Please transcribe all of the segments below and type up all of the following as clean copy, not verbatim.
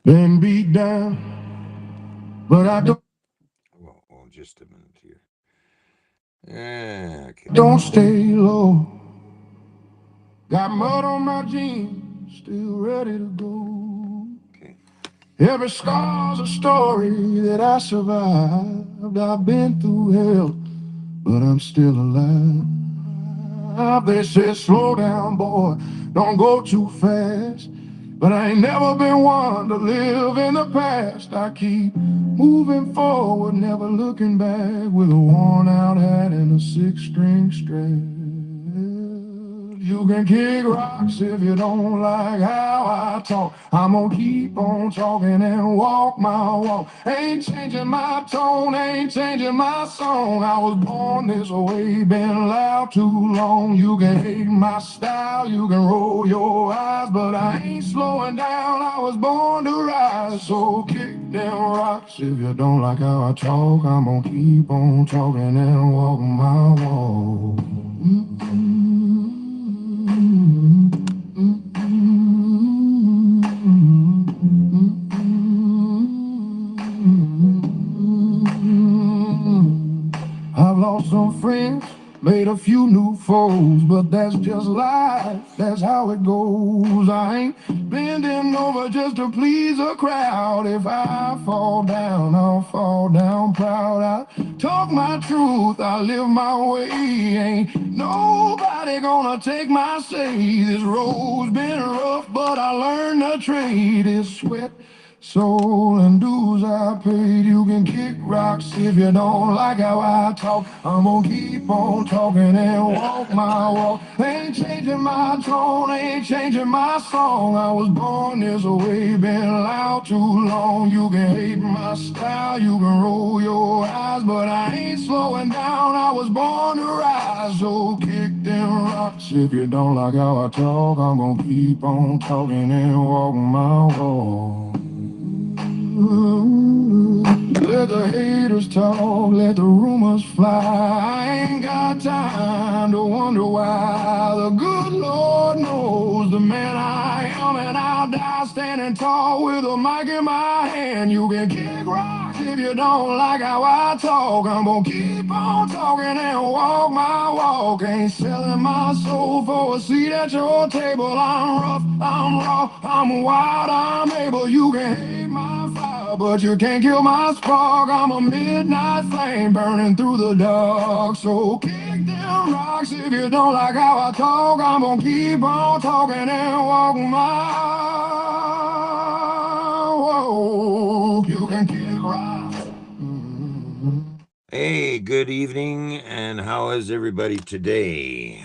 Been beat down, but I Well, just a minute here. Okay. don't stay low. Got mud on my jeans, still ready to go. Okay. Every scar's a story that I survived. I've been through hell, but I'm still alive. They say slow down, boy, don't go too fast. But I ain't never been one to live in the past. I keep moving forward, never looking back, with a worn out hat and a six-string strap. You can kick rocks if you don't like how I talk. I'm gonna keep on talking and walk my walk. Ain't changing my tone, ain't changing my song. I was born this way, been loud too long. You can hate my style, you can roll your eyes, but I ain't slowing down. I was born to rise, so kick them rocks if you don't like how I talk. I'm gonna keep on talking and walk my walk. I've lost some friends, made a few new foes, but that's just life, that's how it goes. I ain't bending over just to please a crowd. If I fall down, I'll fall down proud. I talk my truth, I live my way. Ain't nobody gonna take my say. This road's been rough, but I learned the trade. It's sweat, soul and dues I paid. You can kick rocks if you don't like how I talk. I'm gonna keep on talking and walk my walk. Ain't changing my tone, ain't changing my song. I was born this way, been loud too long. You can hate my style, you can roll your eyes, but I ain't slowing down. I was born to rise, so kick them rocks if you don't like how I talk. I'm gonna keep on talking and walk my walk. Let the haters talk, let the rumors fly. I ain't got time to wonder why. The good Lord knows the man I am, and I'll die standing tall with a mic in my hand. You can kick rocks if you don't like how I talk. I'm gonna keep on talking and walk my walk. Ain't selling my soul for a seat at your table. I'm rough, I'm raw, I'm wild, I'm able. You can hate my fire, but you can't kill my spark. I'm a midnight flame burning through the dark. So kick them rocks if you don't like how I talk. I'm gonna keep on talking and walk my walk. You can kick rocks. Hey, good evening, and how is everybody today?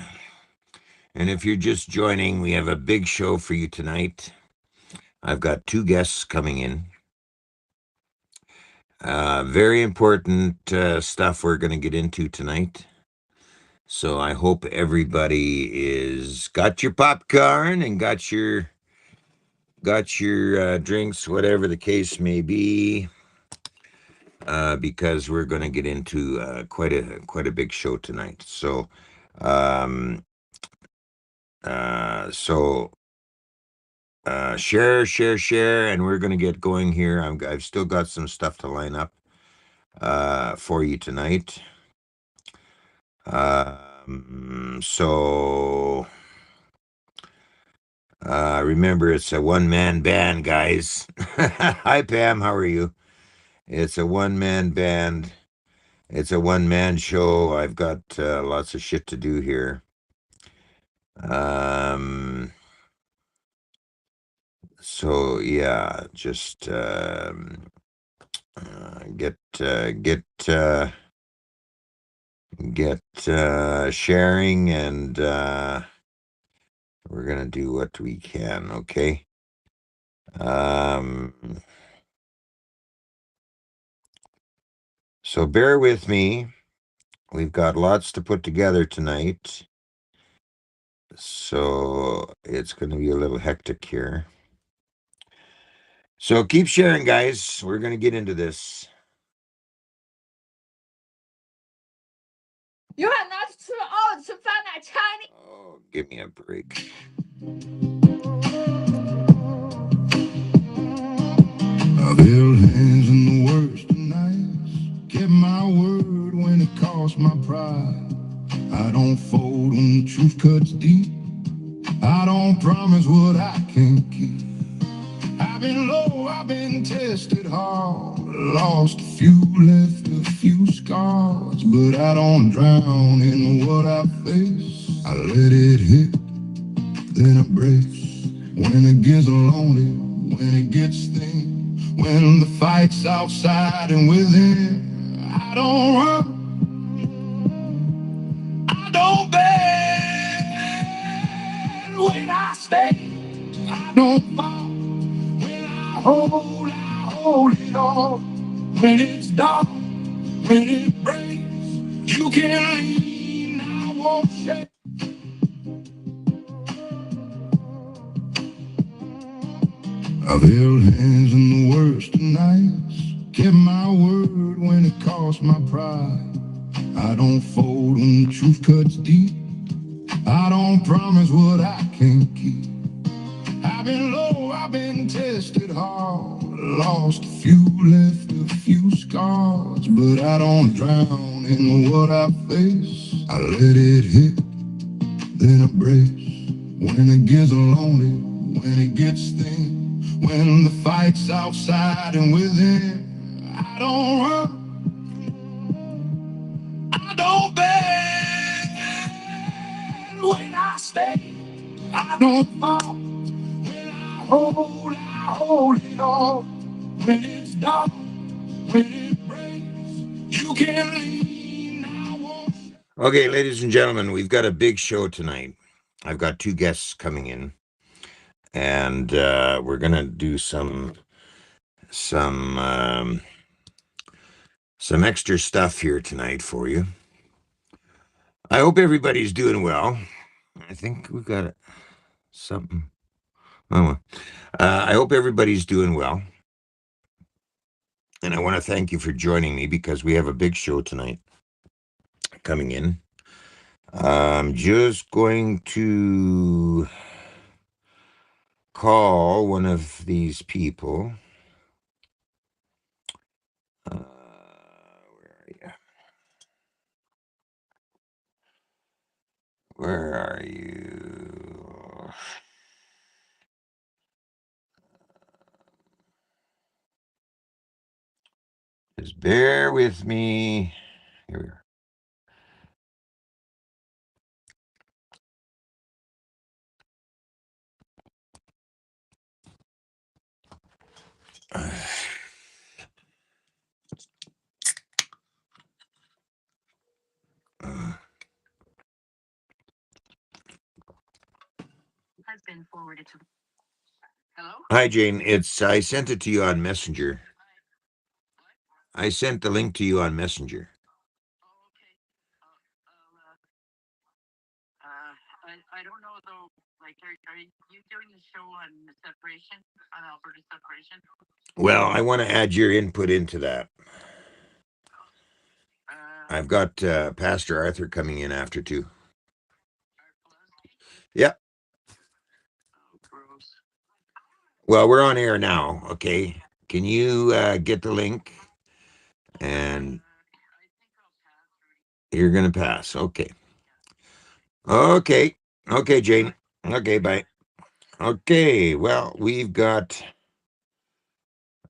And if you're just joining, we have a big show for you tonight. I've got two guests coming in. Very important stuff we're going to get into tonight. So I hope everybody is got your popcorn and got your drinks, whatever the case may be, because we're going to get into quite a big show tonight. So, share, and we're going to get going here. I've still got some stuff to line up for you tonight. So remember, it's a one-man band, guys. Hi, Pam. How are you? It's a one-man band. It's a one-man show. I've got lots of shit to do here. So yeah, just get sharing, and we're gonna do what we can. Okay. So bear with me. We've got lots to put together tonight. So it's going to be a little hectic here. So keep sharing, guys. We're going to get into this. Oh, give me a break. can't keep. I've been low, I've been tested hard, lost a few, left a few scars, but I don't drown in what I face. I let it hit, then I brace. When it gets lonely, when it gets thin, when the fight's outside and within, I don't run, I don't bend. When I stay, I don't fall. When I hold it on. When it's dark, when it breaks, you can lean, I won't shake. I've held hands in the worst of nights, kept my word when it cost my pride. I don't fold when the truth cuts deep. I don't promise what I can't keep. I've been low, I've been tested hard, lost a few, left a few scars, but I don't drown in what I face. I let it hit, then I brace. When it gets lonely, when it gets thin, when the fight's outside and within, I don't run, I don't bend. When I stay, I don't fall. When I hold it on. When it's dark, when it breaks, you can lean, I won't. Okay, ladies and gentlemen, we've got a big show tonight. I've got two guests coming in, and we're gonna do some extra stuff here tonight for you. I hope everybody's doing well. I think we've got something. Oh, well. I hope everybody's doing well. And I want to thank you for joining me because we have a big show tonight coming in. I'm just going to call one of these people. Where are you? Where are you? Just bear with me. Here we are. Has been forwarded to. Hello? Hi, Jane. I sent it to you on Messenger. I sent the link to you on Messenger. Oh, okay. I don't know though. Like, are you doing the show on separation, on Alberta separation? Well, I want to add your input into that. I've got Pastor Arthur coming in after too. Yeah. Oh, gross. Well, we're on air now. Okay. Can you get the link? And you're gonna pass. Okay. Okay. Okay, Jane. Okay, bye. Okay. Well, we've got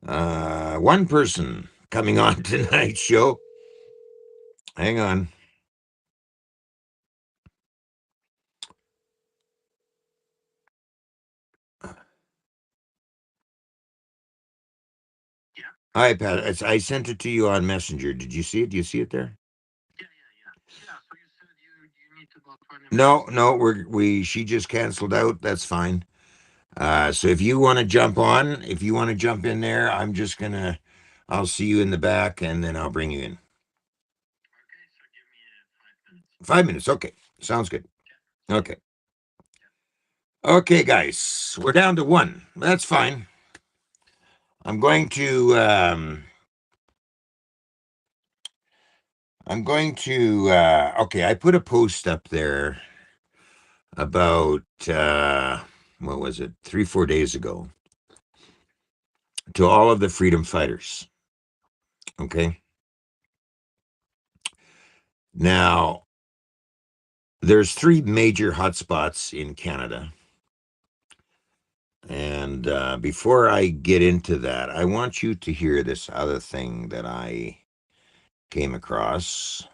one person coming on tonight's show. Hang on. Hi, Pat. I sent it to you on Messenger. Did you see it? Do you see it there? Yeah. So you said you need to about 20 minutes. No. She just canceled out. That's fine. So if you want to jump on, if you want to jump in there, I'll see you in the back, and then I'll bring you in. Okay. So give me 5 minutes. 5 minutes. Okay. Sounds good. Okay. Okay, guys. We're down to one. That's fine. I'm going to okay, I put a post up there about what was it, 3-4 days ago, to all of the freedom fighters. Okay. Now, there's 3 major hotspots in Canada. And before I get into that, I want you to hear this other thing that I came across.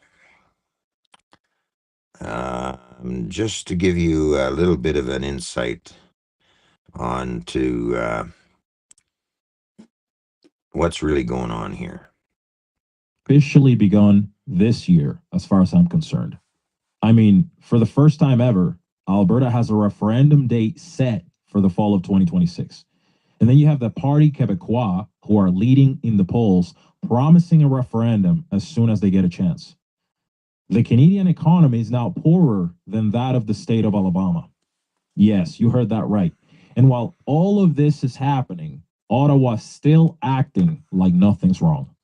Just to give you a little bit of an insight on to what's really going on here. Officially begun this year, as far as I'm concerned. I mean, for the first time ever, Alberta has a referendum date set for the fall of 2026. And then you have the Parti Québécois, who are leading in the polls, promising a referendum as soon as they get a chance. The Canadian economy is now poorer than that of the state of Alabama. Yes, you heard that right. And while all of this is happening, Ottawa's still acting like nothing's wrong.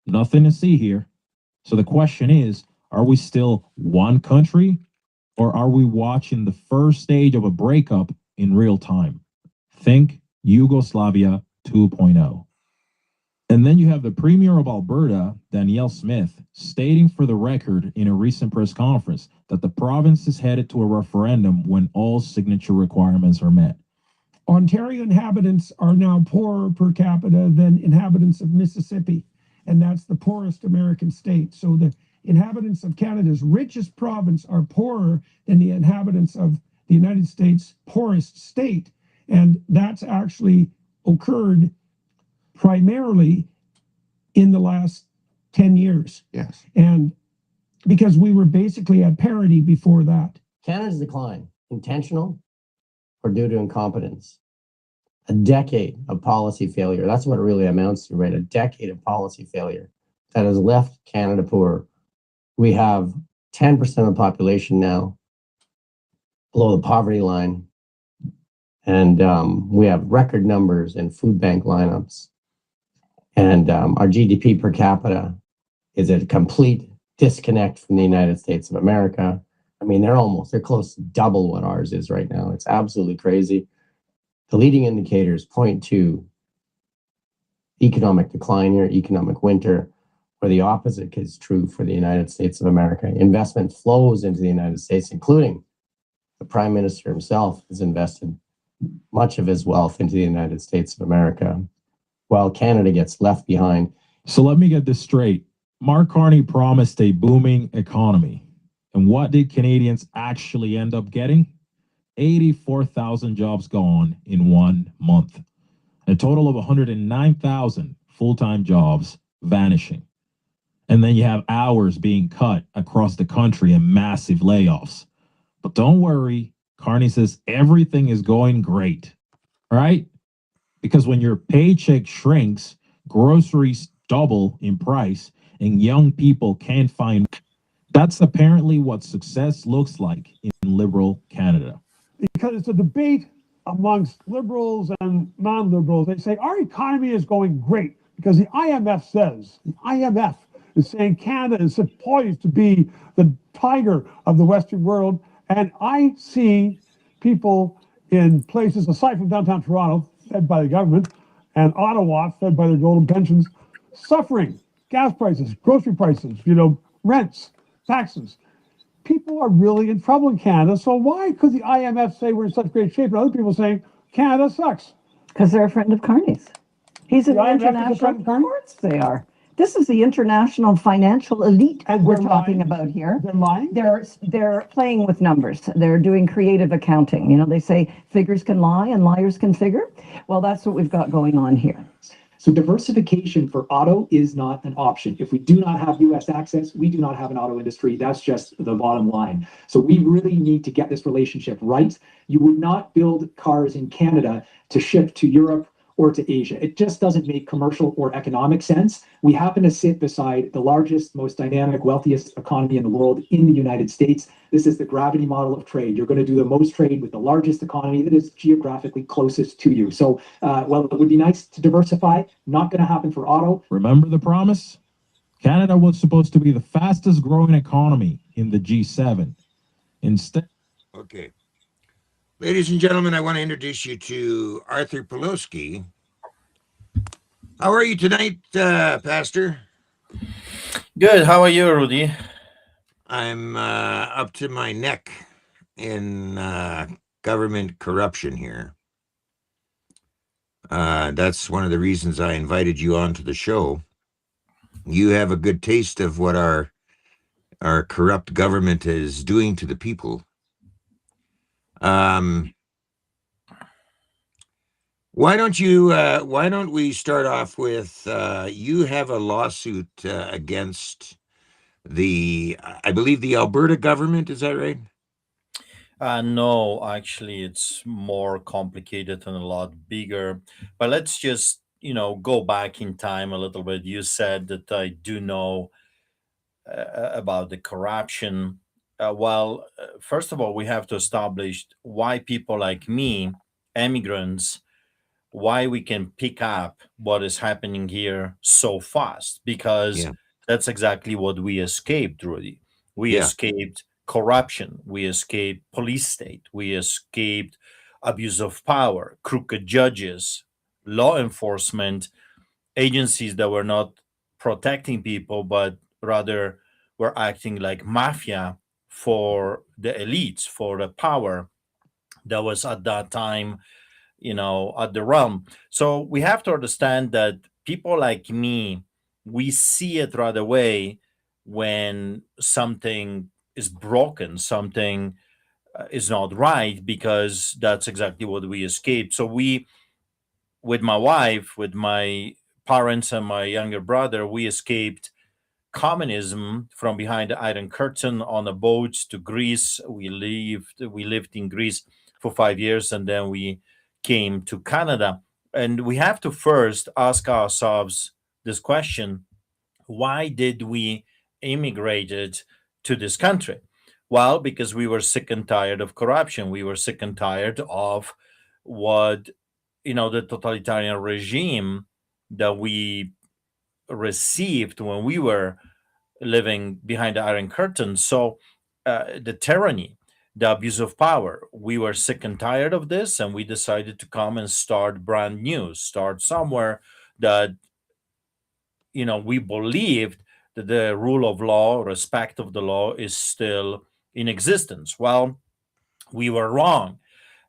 Nothing to see here. So the question is, are we still one country, or are we watching the first stage of a breakup in real time? Think Yugoslavia 2.0. And then you have the Premier of Alberta, Danielle Smith, stating for the record in a recent press conference that the province is headed to a referendum when all signature requirements are met. Ontario inhabitants are now poorer per capita than inhabitants of Mississippi, and that's the poorest American state. So the inhabitants of Canada's richest province are poorer than the inhabitants of the United States' poorest state. And that's actually occurred primarily in the last 10 years. Yes. And because we were basically at parity before that. Canada's decline, intentional or due to incompetence? A decade of policy failure. That's what it really amounts to, right? A decade of policy failure that has left Canada poor. We have 10% of the population now below the poverty line. And we have record numbers in food bank lineups. And our GDP per capita is a complete disconnect from the United States of America. I mean, they're close to double what ours is right now. It's absolutely crazy. The leading indicators point to economic decline here, economic winter, where the opposite is true for the United States of America. Investment flows into the United States, including the Prime Minister himself has invested much of his wealth into the United States of America, while Canada gets left behind. So let me get this straight. Mark Carney promised a booming economy. And what did Canadians actually end up getting? 84,000 jobs gone in 1 month. A total of 109,000 full-time jobs vanishing. And then you have hours being cut across the country and massive layoffs. But don't worry, Carney says everything is going great, right? Because when your paycheck shrinks, groceries double in price, and young people can't find. That's apparently what success looks like in liberal Canada. Because it's a debate amongst liberals and non-liberals. They say our economy is going great because the IMF is saying Canada is poised to be the tiger of the Western world. And I see people in places aside from downtown Toronto, fed by the government, and Ottawa, fed by their golden pensions, suffering. Gas prices, grocery prices, rents, taxes. People are really in trouble in Canada. So why could the IMF say we're in such great shape and other people saying Canada sucks? Because they're a friend of Carney's. He's an The IMF is a international. friend of Carney? Of course they are. This is the international financial elite And we're they're talking lying? about here. They're lying? They're playing with numbers. They're doing creative accounting. They say figures can lie and liars can figure. Well, that's what we've got going on here. So diversification for auto is not an option. If we do not have US access, we do not have an auto industry. That's just the bottom line. So we really need to get this relationship right. You would not build cars in Canada to ship to Europe or to Asia. It just doesn't make commercial or economic sense. We happen to sit beside the largest, most dynamic, wealthiest economy in the world in the United States. This is the gravity model of trade. You're going to do the most trade with the largest economy that is geographically closest to you. So, while it would be nice to diversify, not going to happen for auto. Remember the promise? Canada was supposed to be the fastest growing economy in the G7. Instead. Okay. Ladies and gentlemen, I want to introduce you to Artur Pawlowski. How are you tonight, Pastor? Good. How are you, Ruddi? I'm up to my neck in government corruption here. That's one of the reasons I invited you onto the show. You have a good taste of what our corrupt government is doing to the people. Why don't we start off with you have a lawsuit against I believe the Alberta government, is that right? No, actually, it's more complicated and a lot bigger. But let's just, go back in time a little bit. You said that I do know about the corruption. First of all, we have to establish why people like me, immigrants, why we can pick up what is happening here so fast, because Yeah. that's exactly what we escaped, Rudy. We Yeah. escaped corruption, we escaped police state, we escaped abuse of power, crooked judges, law enforcement agencies that were not protecting people but rather were acting like mafia for the elites, for the power that was at that time, at the realm. So we have to understand that people like me, we see it right away when something is broken, something is not right, because that's exactly what we escaped. So we, with my wife, with my parents and my younger brother, we escaped communism from behind the Iron Curtain on a boat to Greece. We lived in Greece for 5 years, and then we came to Canada. And we have to first ask ourselves this question: why did we immigrated to this country? Well, because we were sick and tired of corruption. We were sick and tired of what the totalitarian regime that we received when we were living behind the Iron Curtain. So the tyranny, the abuse of power, we were sick and tired of this, and we decided to come and start brand new, start somewhere that we believed that the rule of law, respect of the law, is still in existence. Well, we were wrong.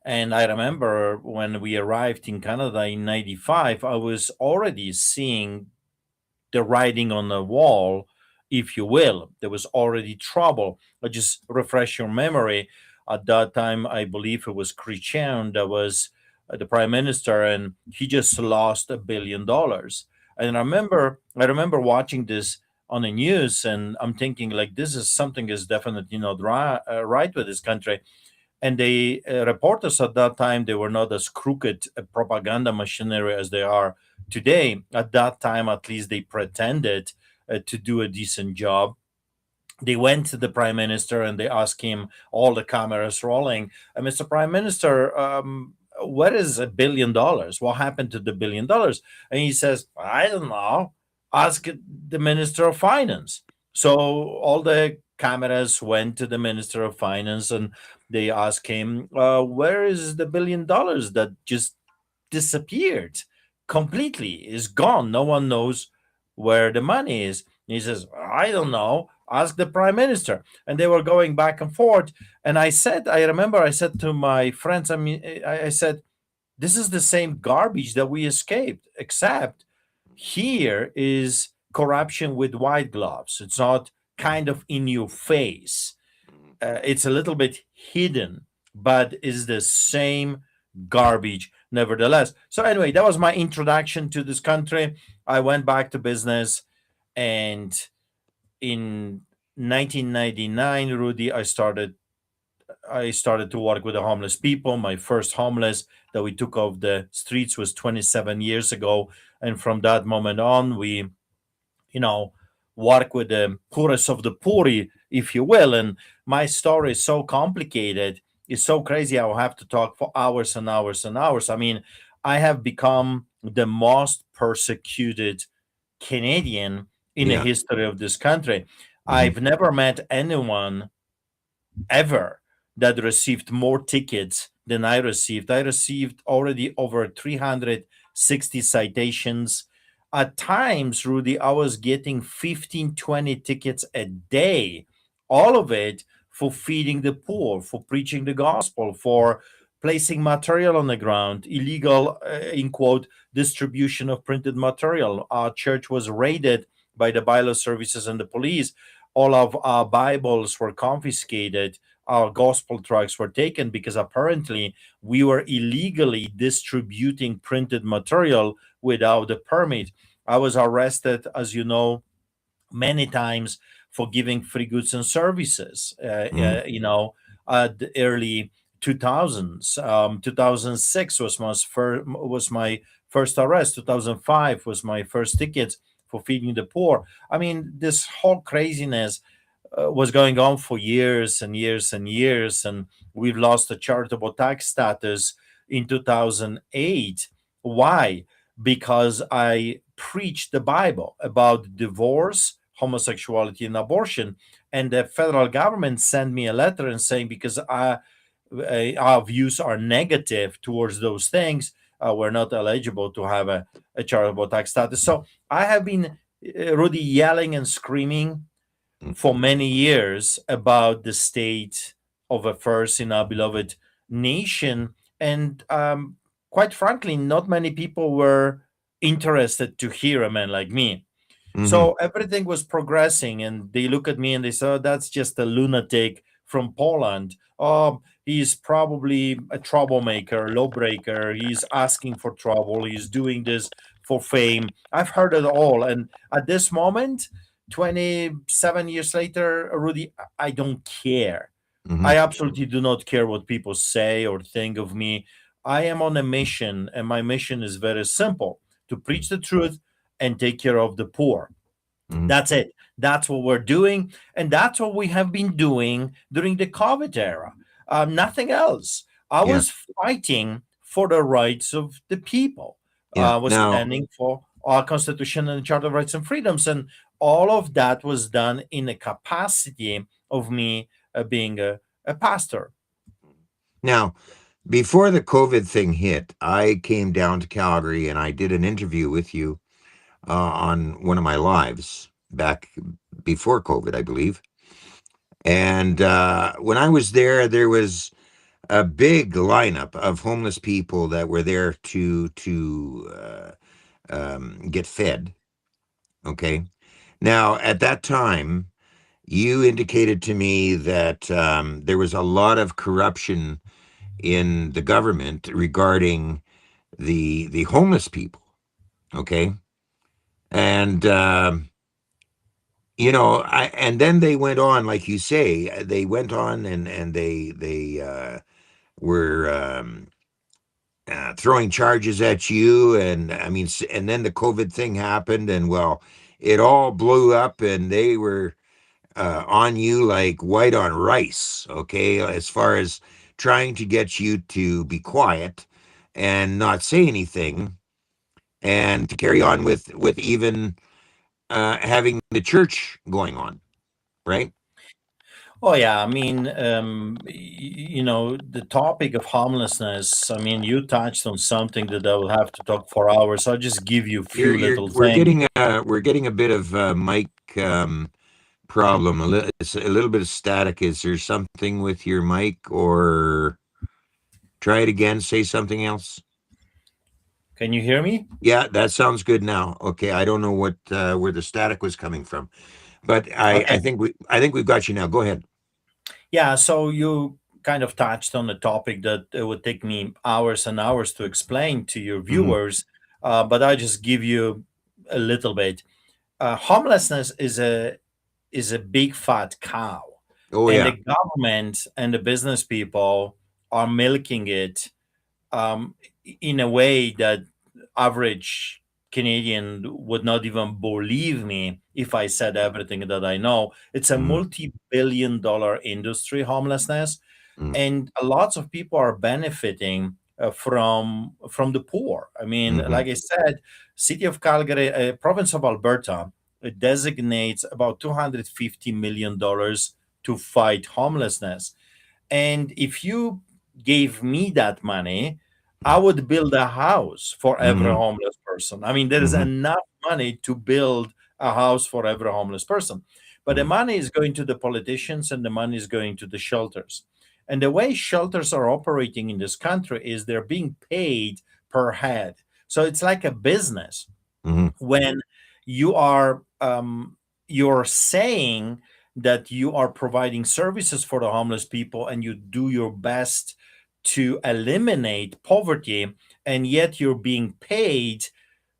And I remember when we arrived in Canada in 95, I was already seeing the writing on the wall, if you will. There was already trouble. I just refresh your memory. At that time, I believe it was Christian that was the prime minister, and he just lost $1 billion. And I remember watching this on the news, and I'm thinking like this is something is definitely not right with this country. And the reporters at that time, they were not as crooked propaganda machinery as they are today. At that time, at least, they pretended to do a decent job. They went to the prime minister and they asked him, all the cameras rolling, Mr. Prime Minister, what is $1 billion? What happened to the $1 billion? And he says, I don't know. Ask the Minister of Finance. So all the cameras went to the Minister of Finance and they asked him, where is the $1 billion that just disappeared completely, is gone? No one knows where the money is. And he says, I don't know. Ask the prime minister. And they were going back and forth. And I remember I said to my friends, I said, this is the same garbage that we escaped, except here is corruption with white gloves. It's not kind of in your face. It's a little bit hidden, but is the same garbage nevertheless. So anyway, that was my introduction to this country. I went back to business, and in 1999, Rudy, I started to work with the homeless people. My first homeless that we took off the streets was 27 years ago, and from that moment on, we work with the poorest of the poor, if you will. And my story is so complicated, it's so crazy. I'll have to talk for hours and hours and hours. I mean, I have become the most persecuted Canadian in the Yeah. history of this country. Mhm. I've never met anyone ever that received more tickets than I received. I received already over 360 citations. At times, Rudy, I was getting 15, 20 tickets a day, all of it for feeding the poor, for preaching the gospel, for placing material on the ground, illegal, in quote, distribution of printed material. Our church was raided by the bylaw services and the police. All of our Bibles were confiscated. Our gospel tracts were taken because apparently we were illegally distributing printed material without a permit. I was arrested, as you know, many times for giving free goods and services. The early 2000s. 2006 was my first arrest. 2005 was my first ticket for feeding the poor. I mean, this whole craziness was going on for years and years and years, and we've lost the charitable tax status in 2008. Why? Because I preached the Bible about divorce, homosexuality, and abortion, and the federal government sent me a letter and saying because our views are negative towards those things, we're not eligible to have a charitable tax status. So I have been, Ruddi, yelling and screaming for many years about the state of affairs in our beloved nation. And quite frankly, not many people were interested to hear a man like me. So everything was progressing, and they look at me and they say, oh, that's just a lunatic from Poland. Oh, he's probably a troublemaker, lawbreaker. He's asking for trouble. He's doing this for fame. I've heard it all. And at this moment, 27 years later, Ruddi, I don't care. I absolutely do not care what people say or think of me. I am on a mission, and my mission is very simple: to preach the truth and take care of the poor. That's it. That's what we're doing. And that's what we have been doing during the COVID era. Nothing else. I Yeah. was fighting for the rights of the people. Yeah. I was Now, standing for our Constitution and Charter of Rights and Freedoms. And all of that was done in the capacity of me being a pastor. now, before the COVID thing hit, I came down to Calgary and I did an interview with you on one of my lives back before COVID, I believe. And when I was there was a big lineup of homeless people that were there to get fed. Okay. Now, at that time, you indicated to me that there was a lot of corruption in the government regarding the homeless people. Okay. And and then they went on, like you say, they went on and they were throwing charges at you, and I mean, and then the COVID thing happened, and well, it all blew up, and they were on you like white on rice. Okay, as far as trying to get you to be quiet and not say anything, and to carry on with even having the church going on, right? Oh yeah, I mean, the topic of homelessness. I mean, you touched on something that I will have to talk for hours. I'll just give you a few little things. We're getting a bit of mic problem. It's a little bit of static. Is there something with your mic, or try it again? Say something else. Can you hear me? Yeah, that sounds good now. Okay, I don't know what where the static was coming from, but I Okay. I think we've got you now. Go ahead. Yeah, so you kind of touched on a topic that it would take me hours and hours to explain to your viewers, but I just give you a little bit. Homelessness is a big fat cow, Oh and yeah. the government and the business people are milking it in a way that average Canadian would not even believe me if I said everything that I know. It's a multi-billion-dollar industry, homelessness, Mm. and lots of people are benefiting from the poor. I mean, like I said, city of Calgary, province of Alberta, it designates about $250 million to fight homelessness. And if you gave me that money, I would build a house for every homeless person. I mean, there is enough money to build a house for every homeless person. But the money is going to the politicians and the money is going to the shelters. And the way shelters are operating in this country is they're being paid per head. So it's like a business. Mhm. When you are you're saying that you are providing services for the homeless people and you do your best to eliminate poverty, and yet you're being paid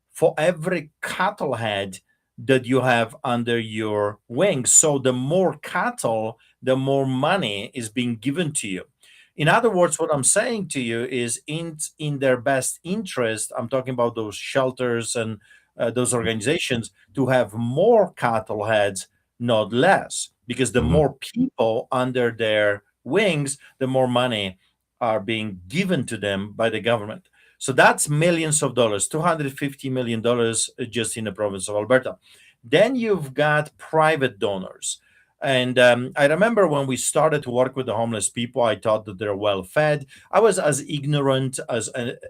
for every cattle head that you have under your wings. So the more cattle, the more money is being given to you. In other words, what I'm saying to you is in their best interest, I'm talking about those shelters and those organizations, to have more cattle heads, not less, because the Mhm. more people under their wings, the more money are being given to them by the government. So that's millions of dollars, $250 million just in the province of Alberta. Then you've got private donors. And I remember when we started to work with the homeless people, I thought that they're well fed. I was as ignorant as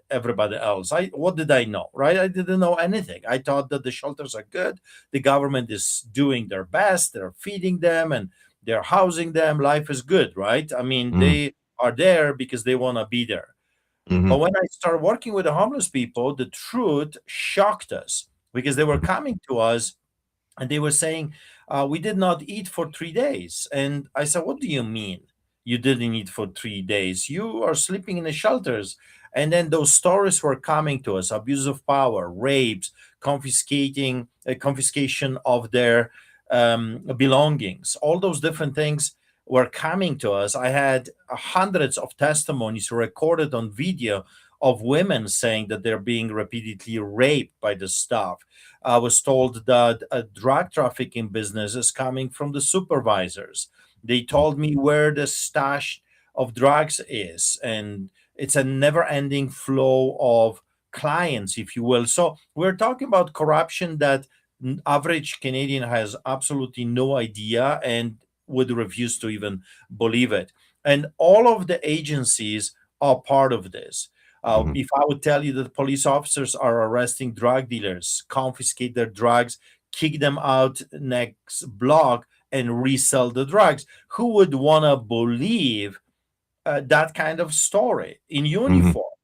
everybody else. What did I know, right? I didn't know anything. I thought that the shelters are good. The government is doing their best. They're feeding them and they're housing them. Life is good, right? I mean, Mhm. they are there because they want to be there. But Mhm. when I started working with the homeless people, the truth shocked us because they were Mhm. coming to us and they were saying, we did not eat for 3 days. And I said, what do you mean you didn't eat for 3 days? You are sleeping in the shelters. And then those stories were coming to us: abuse of power, rapes, confiscation of their belongings, all those different things were coming to us. I had hundreds of testimonies recorded on video of women saying that they're being repeatedly raped by the staff. I was told that a drug trafficking business is coming from the supervisors. They told me where the stash of drugs is, and it's a never ending flow of clients, if you will. So we're talking about corruption that average Canadian has absolutely no idea and would refuse to even believe it. And all of the agencies are part of this. Mhm. If I would tell you that police officers are arresting drug dealers, confiscate their drugs, kick them out next block, and resell the drugs, who would want to believe that kind of story in Mhm. uniform?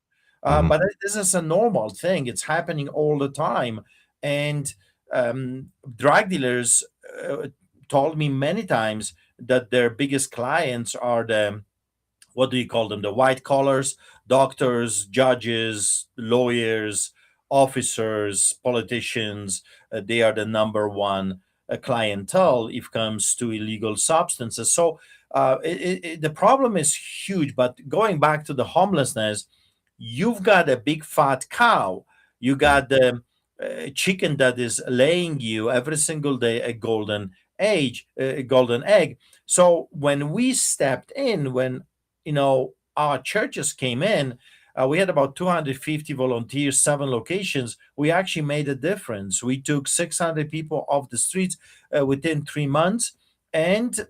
Mhm. But this is a normal thing. It's happening all the time. And drug dealers told me many times that their biggest clients are the, what do you call them, the white collars: doctors, judges, lawyers, officers, politicians. They are the number one clientele if it comes to illegal substances. So the problem is huge. But going back to the homelessness, you've got a big fat cow. You got the chicken that is laying you every single day a golden egg. So when we stepped in, when our churches came in, we had about 250 volunteers, 7 locations. We actually made a difference. We took 600 people off the streets within 3 months, and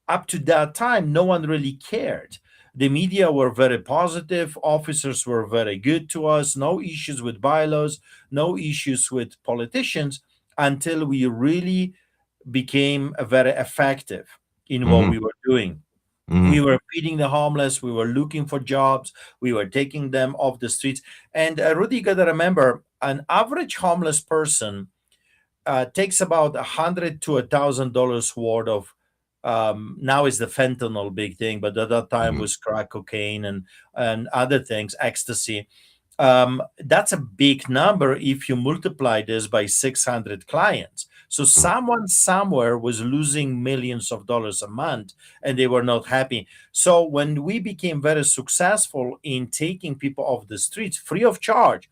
up to that time, no one really cared. The media were very positive. Officers were very good to us. No issues with bylaws, no issues with politicians, until we really became very effective in what Mhm. we were doing. We Mhm. were feeding the homeless. We were looking for jobs. We were taking them off the streets. And Ruddi, you got to remember, an average homeless person takes about $100 to $1,000 worth of. Now is the fentanyl big thing, but at that time Mhm. was crack cocaine and other things, ecstasy. That's a big number if you multiply this by 600 clients. So Mhm. someone somewhere was losing millions of dollars a month and they were not happy. So when we became very successful in taking people off the streets free of charge,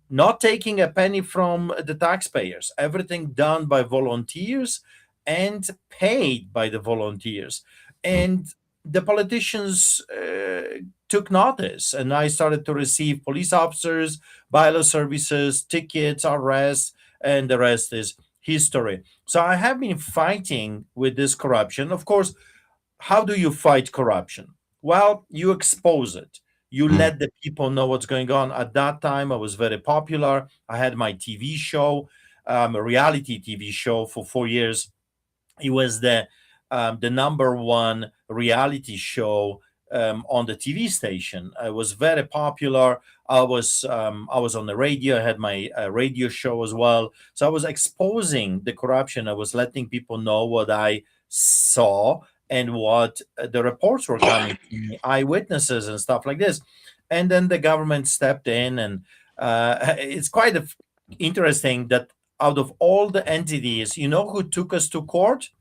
not taking a penny from the taxpayers, everything done by volunteers and paid by the volunteers. Mhm. And the politicians took notice, and I started to receive police officers, bylaw services, tickets, arrests, and the rest is history. So I have been fighting with this corruption. Of course, how do you fight corruption? Well, you expose it. You Mhm. let the people know what's going on. At that time, I was very popular. I had my TV show, a reality TV show for 4 years. It was the number one reality show on the TV station. It was very popular. I was on the radio. I had my radio show as well. So I was exposing the corruption. I was letting people know what I saw and what the reports were coming from eyewitnesses and stuff like this. And then the government stepped in, and it's quite interesting that out of all the entities, you know who took us to court?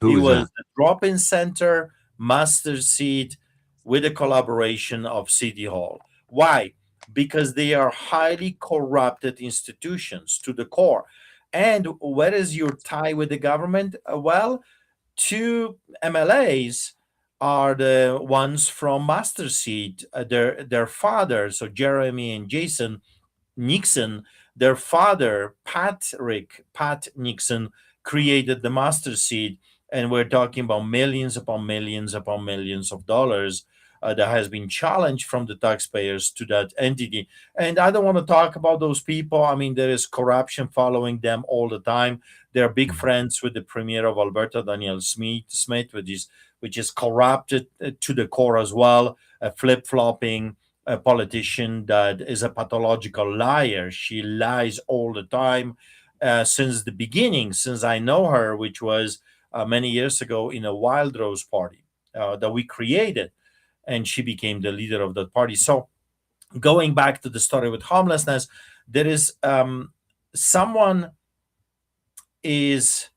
Who It was was that? the drop-in center, master seat, with the collaboration of City Hall. Why? Because they are highly corrupted institutions to the core. And where is your tie with the government? Well, two MLAs are the ones from Master Seat. Their father, so Jeremy and Jason Nixon, their father, Pat Nixon, created the Master Seed, and we're talking about millions upon millions upon millions of dollars that has been challenged from the taxpayers to that entity. And I don't want to talk about those people. I mean, there is corruption following them all the time. They're big friends with the Premier of Alberta, Danielle Smith, which is corrupted to the core as well, flip-flopping a politician that is a pathological liar. She lies all the time since the beginning, since I know her, which was many years ago in a Wild Rose party that we created, and she became the leader of that party. So going back to the story with homelessness, there is someone is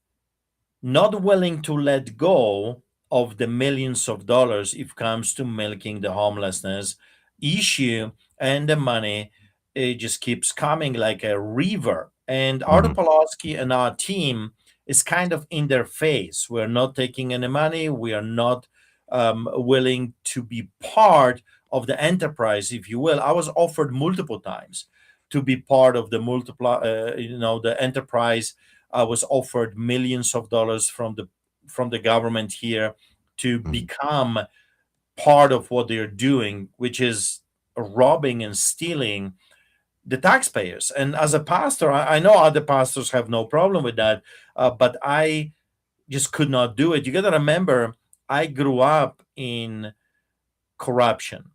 not willing to let go of the millions of dollars if it comes to milking the homelessness issue, and the money, it just keeps coming like a river. And Artur Pawlowski and our team is kind of in their face. We're not taking any money. We are not willing to be part of the enterprise, if you will. I was offered multiple times to be part of the the enterprise. I was offered millions of dollars from the government here to become part of what they're doing, which is robbing and stealing the taxpayers. And as a pastor, I know other pastors have no problem with that, but I just could not do it. You got to remember, I grew up in corruption.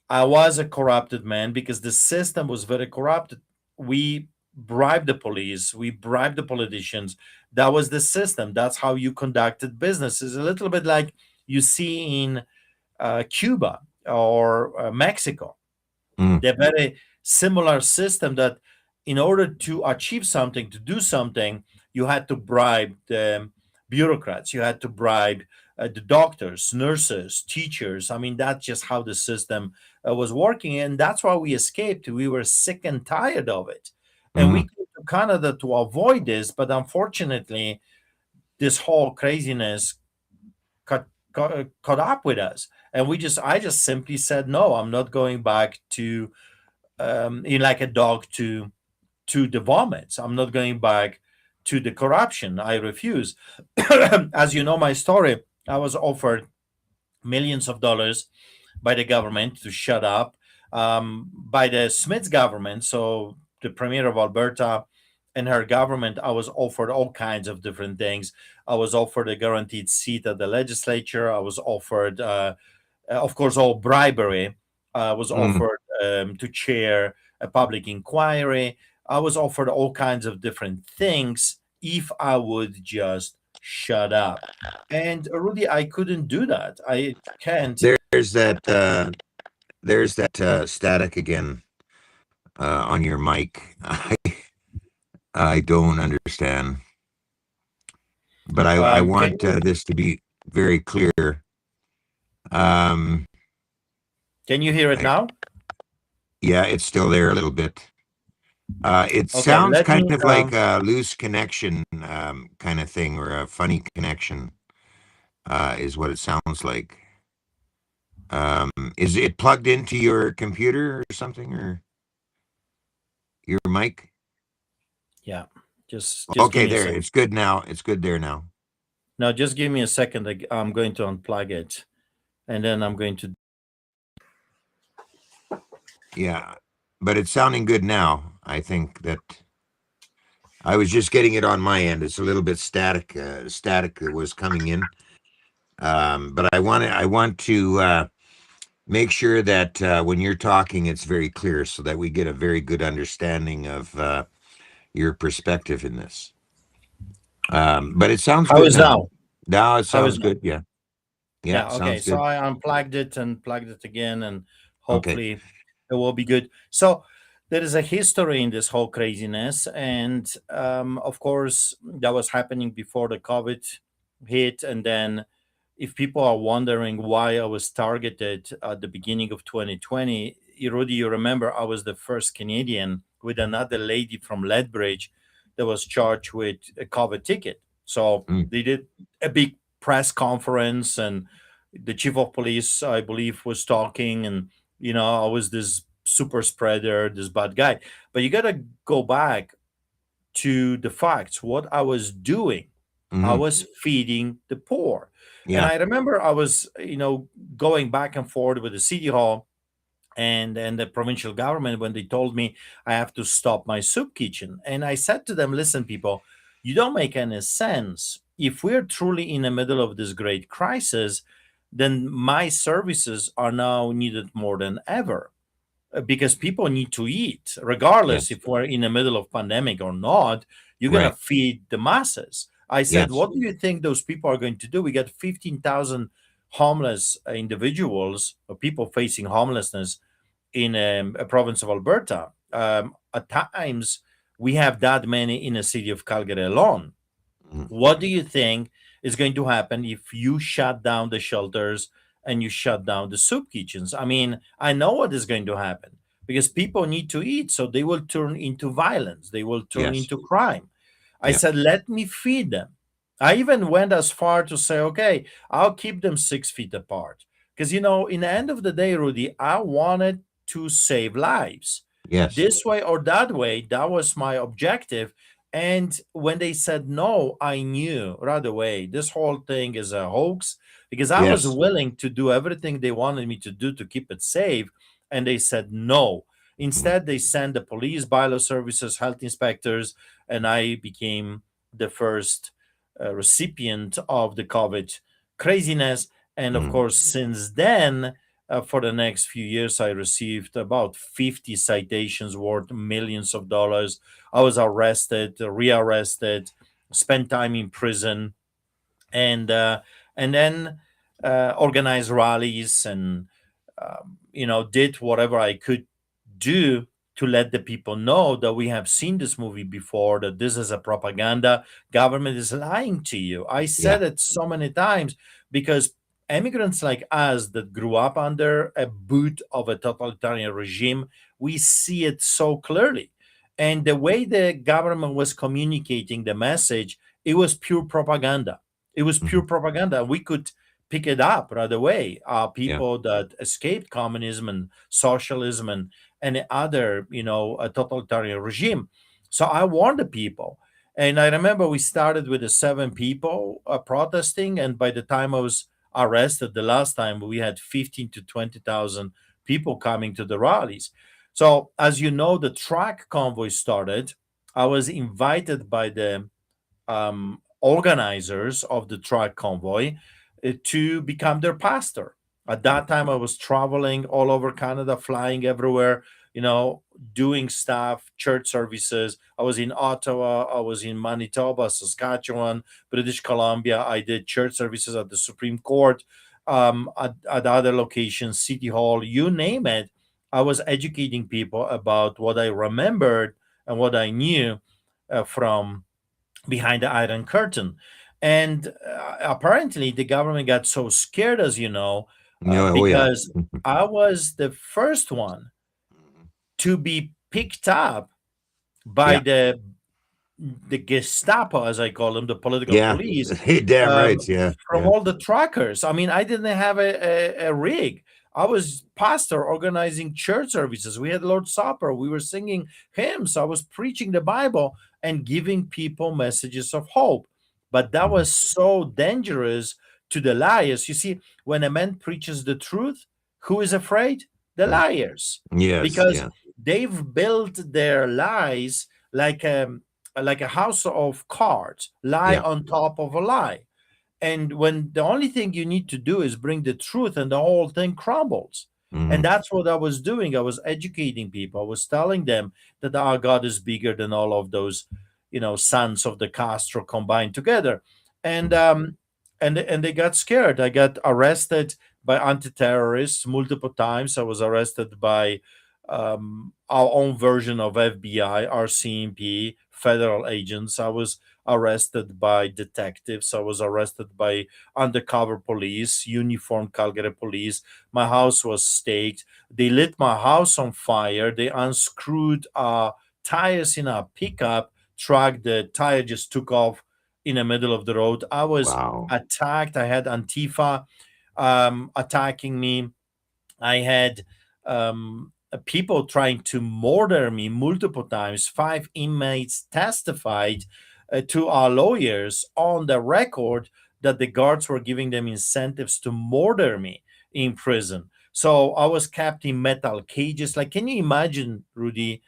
I was a corrupted man because the system was very corrupted. We bribed the police, we bribed the politicians. That was the system. That's how you conducted business. It's a little bit like you see in Cuba or Mexico. They're very similar system that in order to achieve something, to do something, you had to bribe the bureaucrats, you had to bribe the doctors, nurses, teachers. I mean, that's just how the system was working. And that's why we escaped. We were sick and tired of it. And we came to Canada to avoid this. But unfortunately, this whole craziness caught up with us. And I just simply said, no, I'm not going back to, like a dog to the vomits. I'm not going back to the corruption. I refuse. As you know, my story, I was offered millions of dollars by the government to shut up, by the Smith's government. So the Premier of Alberta and her government, I was offered all kinds of different things. I was offered a guaranteed seat at the legislature. I was offered, of course, all bribery. I was offered to chair a public inquiry. I was offered all kinds of different things if I would just shut up. And Ruddi, I couldn't do that. I can't. There's that static again on your mic. I don't understand, but I want this to be very clear. Can you hear it now? Yeah, it's still there a little bit. It sounds kind of like a loose connection kind of thing, or a funny connection is what it sounds like. Is it plugged into your computer or something, or your mic? Yeah, just okay, there. It's good now. It's good there now. Now, just give me a second. I'm going to unplug it, and then I'm going to. Yeah, but it's sounding good now. I think that I was just getting it on my end. It's a little bit static. Static that was coming in. But I want to make sure that when you're talking, it's very clear so that we get a very good understanding of your perspective in this. But it sounds How good is now. now? Now it How is sounds now? good. Yeah. Yeah. Yeah, okay. Sounds So good. I unplugged it and plugged it again, and Okay. hopefully it will be good. So there is a history in this whole craziness, and of course that was happening before the COVID hit, and then if people are wondering why I was targeted at the beginning of 2020, Ruddi, you remember I was the first Canadian with another lady from Lethbridge that was charged with a COVID ticket. So Mm. they did a big press conference, and the chief of police, I believe, was talking, and I was this super spreader, this bad guy. But you got to go back to the facts. What I was doing, I Hmm. was feeding the poor. And Yeah. I remember I was, going back and forth with the city hall and the provincial government when they told me I have to stop my soup kitchen. And I said to them, listen, people, you don't make any sense. If we're truly in the middle of this great crisis, then my services are now needed more than ever, because people need to eat regardless Yes. if we're in the middle of pandemic or not. You're going to Right. feed the masses. I said, Yes. what do you think those people are going to do? We got 15,000 homeless individuals or people facing homelessness in a province of Alberta. At times we have that many in the city of Calgary alone. Mhm. What do you think is going to happen if you shut down the shelters and you shut down the soup kitchens? I mean, I know what is going to happen, because people need to eat, so they will turn into violence, they will turn Yes. into crime. I Yeah. said, let me feed them. I even went as far to say, okay, I'll keep them 6 feet apart. Because, in the end of the day, Ruddi, I wanted to save lives. Yes. This way or that way, that was my objective. And when they said no, I knew right away this whole thing is a hoax, because I was Yes. willing to do everything they wanted me to do to keep it safe. And they said no. Mm. Instead, they sent the police, bylaw services, health inspectors, and I became the first recipient of the COVID craziness. And of Mm. course, since then, for the next few years, I received about 50 citations worth millions of dollars. I was arrested, rearrested, spent time in prison, and then organized rallies and did whatever I could do to let the people know that we have seen this movie before, that this is a propaganda. Government is lying to you. I Yeah. said it so many times because immigrants like us that grew up under a boot of a totalitarian regime, we see it so clearly. And the way the government was communicating the message, it was pure propaganda. It was pure Mhm. propaganda. We could pick it up right away. Yeah. People that escaped communism and socialism and any other, a totalitarian regime. So I warned the people. And I remember we started with the 7 people protesting. And by the time I was arrested the last time, we had 15 to 20,000 people coming to the rallies. So as you know, the truck convoy started. I was invited by the organizers of the truck convoy to become their pastor. At that time, I was traveling all over Canada, flying everywhere, doing stuff, church services. I was in Ottawa, I was in Manitoba, Saskatchewan, British Columbia. I did church services at the Supreme Court, at other locations, City Hall, you name it. I was educating people about what I remembered and what I knew from behind the Iron Curtain. And apparently, the government got so scared, as you know, No. Oh yeah. because I was the first one to be picked up by Yeah. the Gestapo, as I call them, the political Yeah. police, Damn um, right. Yeah. from Yeah. all the truckers. I mean, I didn't have a rig. I was pastor organizing church services. We had Lord Supper. We were singing hymns. I was preaching the Bible and giving people messages of hope. But that Mhm. was so dangerous to the liars. You see, when a man preaches the truth, who is afraid? The Mm. liars, Yes. because Yeah. they've built their lies like a house of cards, lie Yeah. on top of a lie. And when the only thing you need to do is bring the truth, and the whole thing crumbles. Mhm. And that's what I was doing. I was educating people. I was telling them that our God is bigger than all of those, sons of the Castro combined together. And and they got scared. I got arrested by anti-terrorists multiple times. I was arrested by our own version of FBI, RCMP, federal agents. I was arrested by detectives. I was arrested by undercover police, uniformed Calgary police. My house was staked. They lit my house on fire. They unscrewed tires in a pickup truck. The tire just took off in the middle of the road. I was Wow. attacked. I had Antifa attacking me. I had people trying to murder me multiple times. 5 inmates testified to our lawyers on the record that the guards were giving them incentives to murder me in prison. So I was kept in metal cages. Like, can you imagine, Ruddi?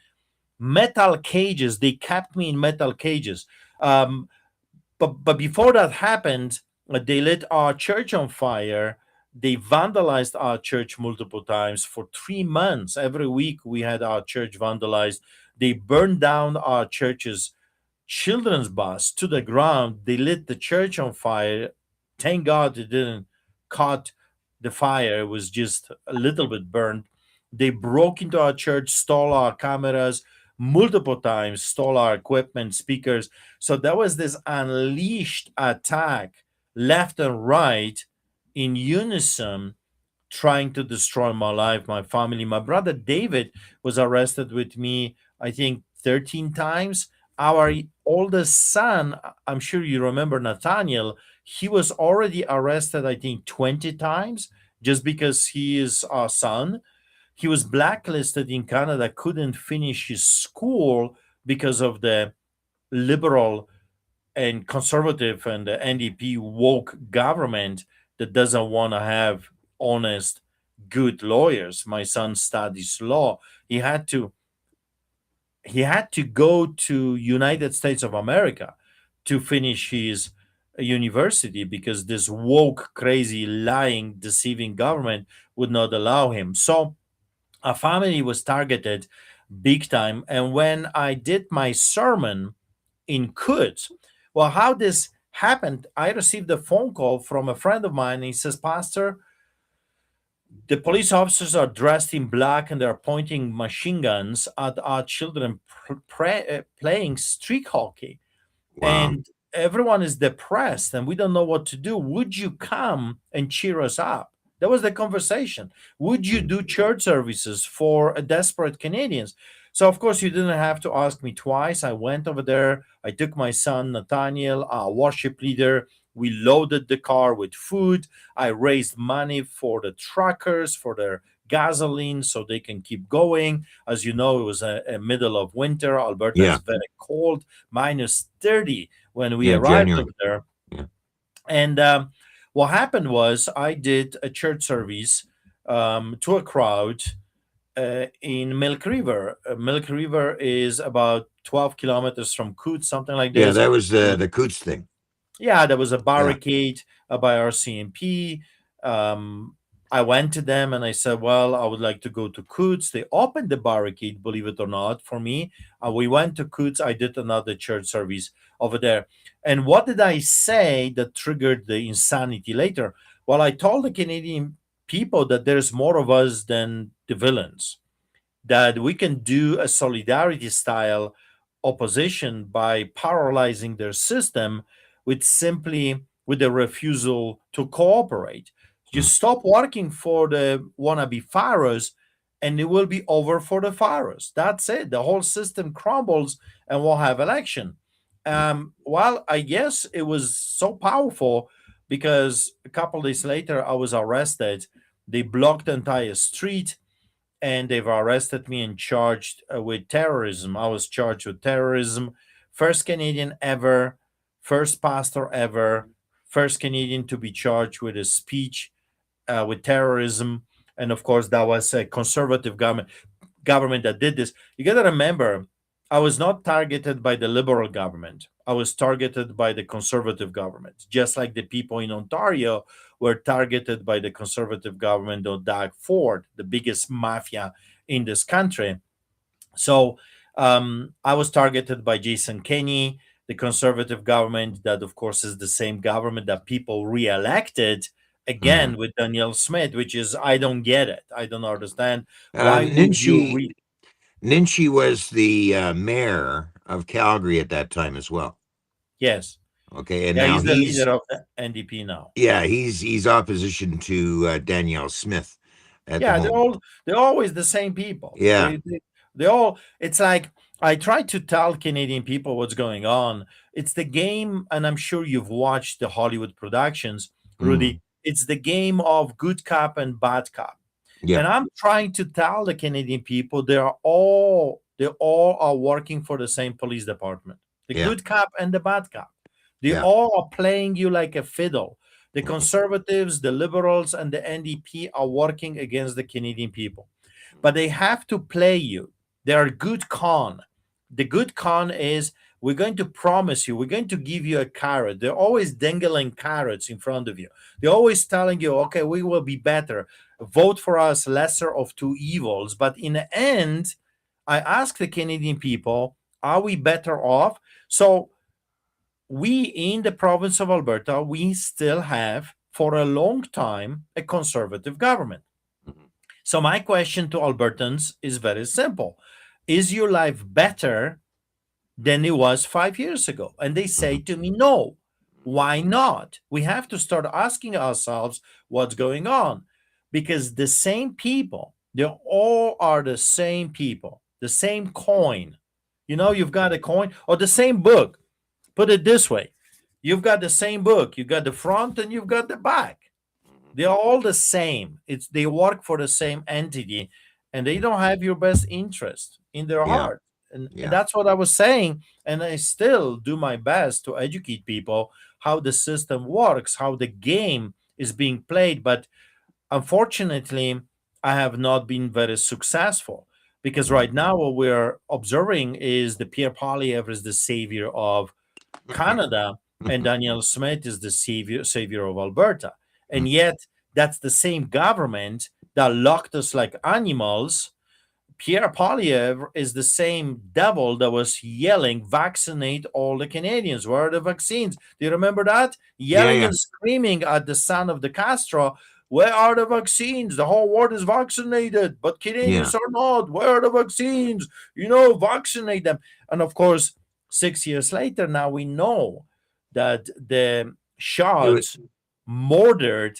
Metal cages. They kept me in metal cages. Um, but before that happened, they lit our church on fire. They vandalized our church multiple times for 3 months. Every week we had our church vandalized. They burned down our church's children's bus to the ground. They lit the church on fire. Thank God it didn't caught the fire. It was just a little bit burned. They broke into our church, stole our cameras multiple times, stole our equipment, speakers. So there was this unleashed attack left and right in unison, trying to destroy my life, my family. My brother David was arrested with me, I think, 13 times. Our oldest son, I'm sure you remember Nathaniel, he was already arrested, I think, 20 times just because he is our son. He was blacklisted in Canada, couldn't finish his school because of the liberal and conservative and the NDP woke government that doesn't want to have honest, good lawyers. My son studies law. He had to go to United States of America to finish his university because this woke, crazy, lying, deceiving government would not allow him. So our family was targeted big time. And when I did my sermon in Coutts, well, how this happened, I received a phone call from a friend of mine. He says, Pastor, the police officers are dressed in black and they're pointing machine guns at our children playing street hockey. Wow. And everyone is depressed and we don't know what to do. Would you come and cheer us up? That was the conversation. Would you do church services for desperate Canadians? So, of course, you didn't have to ask me twice. I went over there. I took my son, Nathaniel, our worship leader. We loaded the car with food. I raised money for the truckers, for their gasoline, so they can keep going. As you know, it was a middle of winter. Alberta Yeah. is very cold, minus 30 when we Yeah, arrived January. over there. Yeah. And what happened was I did a church service to a crowd in Milk River. Milk River is about 12 kilometers from Coutts, something like Yeah, this. that was the Coots thing. Yeah, there was a barricade by RCMP. I went to them and I said, well, I would like to go to Coutts. They opened the barricade, believe it or not, for me. We went to Coutts. I did another church service over there. And what did I say that triggered the insanity later? Well, I told the Canadian people that there's more of us than the villains, that we can do a solidarity style opposition by paralyzing their system with the refusal to cooperate. Just stop working for the wannabe pharaohs and it will be over for the pharaohs. That's it. The whole system crumbles and we'll have election. Well, I guess it was so powerful because a couple days later I was arrested. They blocked the entire street and they've arrested me and charged with terrorism. I was charged with terrorism. First Canadian ever, first pastor ever, first Canadian to be charged with a speech with terrorism. And of course, that was a conservative government that did this. You got to remember, I was not targeted by the liberal government. I was targeted by the conservative government, just like the people in Ontario were targeted by the conservative government of Doug Ford, the biggest mafia in this country. So I was targeted by Jason Kenney, the conservative government, that, of course, is the same government that people re-elected again with Danielle Smith, which is, I don't get it. I don't understand. Why would you Ninchi was the mayor of Calgary at that time as well. Yes. Okay, and Yeah, now he's the leader of the NDP now. Yeah, he's opposition to Danielle Smith at Yeah, the moment. they're always the same people. Yeah. They all. It's like, I try to tell Canadian people what's going on. It's the game, and I'm sure you've watched the Hollywood productions, Ruddi. It's the game of good cop and bad cop. Yeah. And I'm trying to tell the Canadian people they all are working for the same police department. The good cop and the bad cop. They all are playing you like a fiddle. The conservatives, the liberals, and the NDP are working against the Canadian people. But they have to play you. They are good con. The good con is, we're going to promise you, we're going to give you a carrot. They're always dangling carrots in front of you. They're always telling you, okay, we will be better. Vote for us, lesser of two evils. But in the end, I ask the Canadian people, are we better off? So we in the province of Alberta, we still have for a long time a conservative government. So my question to Albertans is very simple. Is your life better than it was 5 years ago? And they say to me, no. Why not? We have to start asking ourselves what's going on, because the same people, they all are the same people, the same coin. You've got a coin or the same book. Put it this way. You've got the same book. You've got the front and you've got the back. They're all the same. They work for the same entity, and they don't have your best interest in their heart. And that's what I was saying. And I still do my best to educate people how the system works, how the game is being played. But unfortunately, I have not been very successful, because right now what we're observing is the Pierre Poilievre is the savior of Canada, and Danielle Smith is the savior of Alberta. And yet, that's the same government that locked us like animals. Pierre Poilievre is the same devil that was yelling, vaccinate all the Canadians. Where are the vaccines? Do you remember that? Yelling and screaming at the son of the Castro, where are the vaccines? The whole world is vaccinated, but Canadians are not. Where are the vaccines? Vaccinate them. And of course, 6 years later, now we know that the shots murdered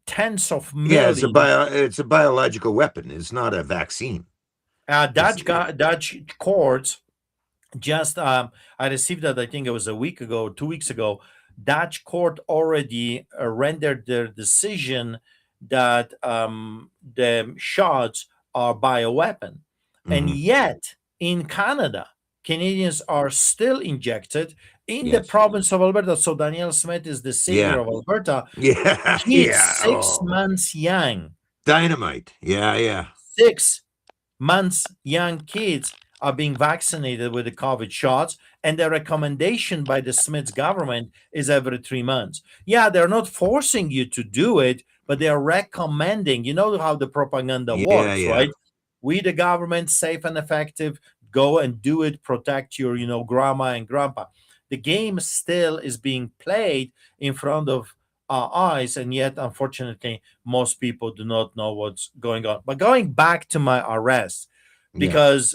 tens of millions. It's a biological weapon. It's not a vaccine. Dutch courts just, I received that, I think it was a week ago, 2 weeks ago. Dutch court already rendered their decision that the shots are bioweapon. And yet, in Canada, Canadians are still injected in the province of Alberta. So Danielle Smith is the savior of Alberta. He's 6 months young. Dynamite. Yeah. 6 months young kids are being vaccinated with the COVID shots, and the recommendation by the Smith's government is every 3 months. Yeah, they're not forcing you to do it, but they are recommending. You know how the propaganda works, right? We, the government, safe and effective, go and do it, protect your, grandma and grandpa. The game still is being played in front of our eyes, and yet, unfortunately, most people do not know what's going on. But going back to my arrest, because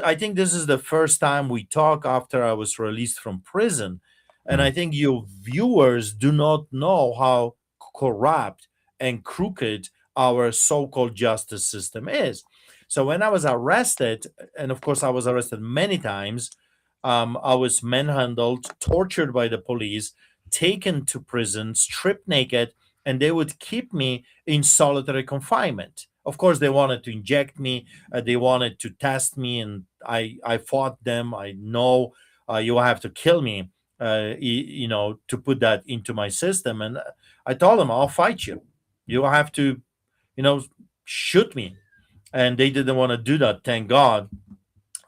I think this is the first time we talk after I was released from prison, and I think your viewers do not know how corrupt and crooked our so-called justice system is. So when I was arrested, and of course I was arrested many times, I was manhandled, tortured by the police, taken to prison, stripped naked, and they would keep me in solitary confinement. Of course, they wanted to inject me. They wanted to test me, and I fought them. I know you have to kill me, to put that into my system. And I told them, I'll fight you. You have to, shoot me. And they didn't want to do that, thank God.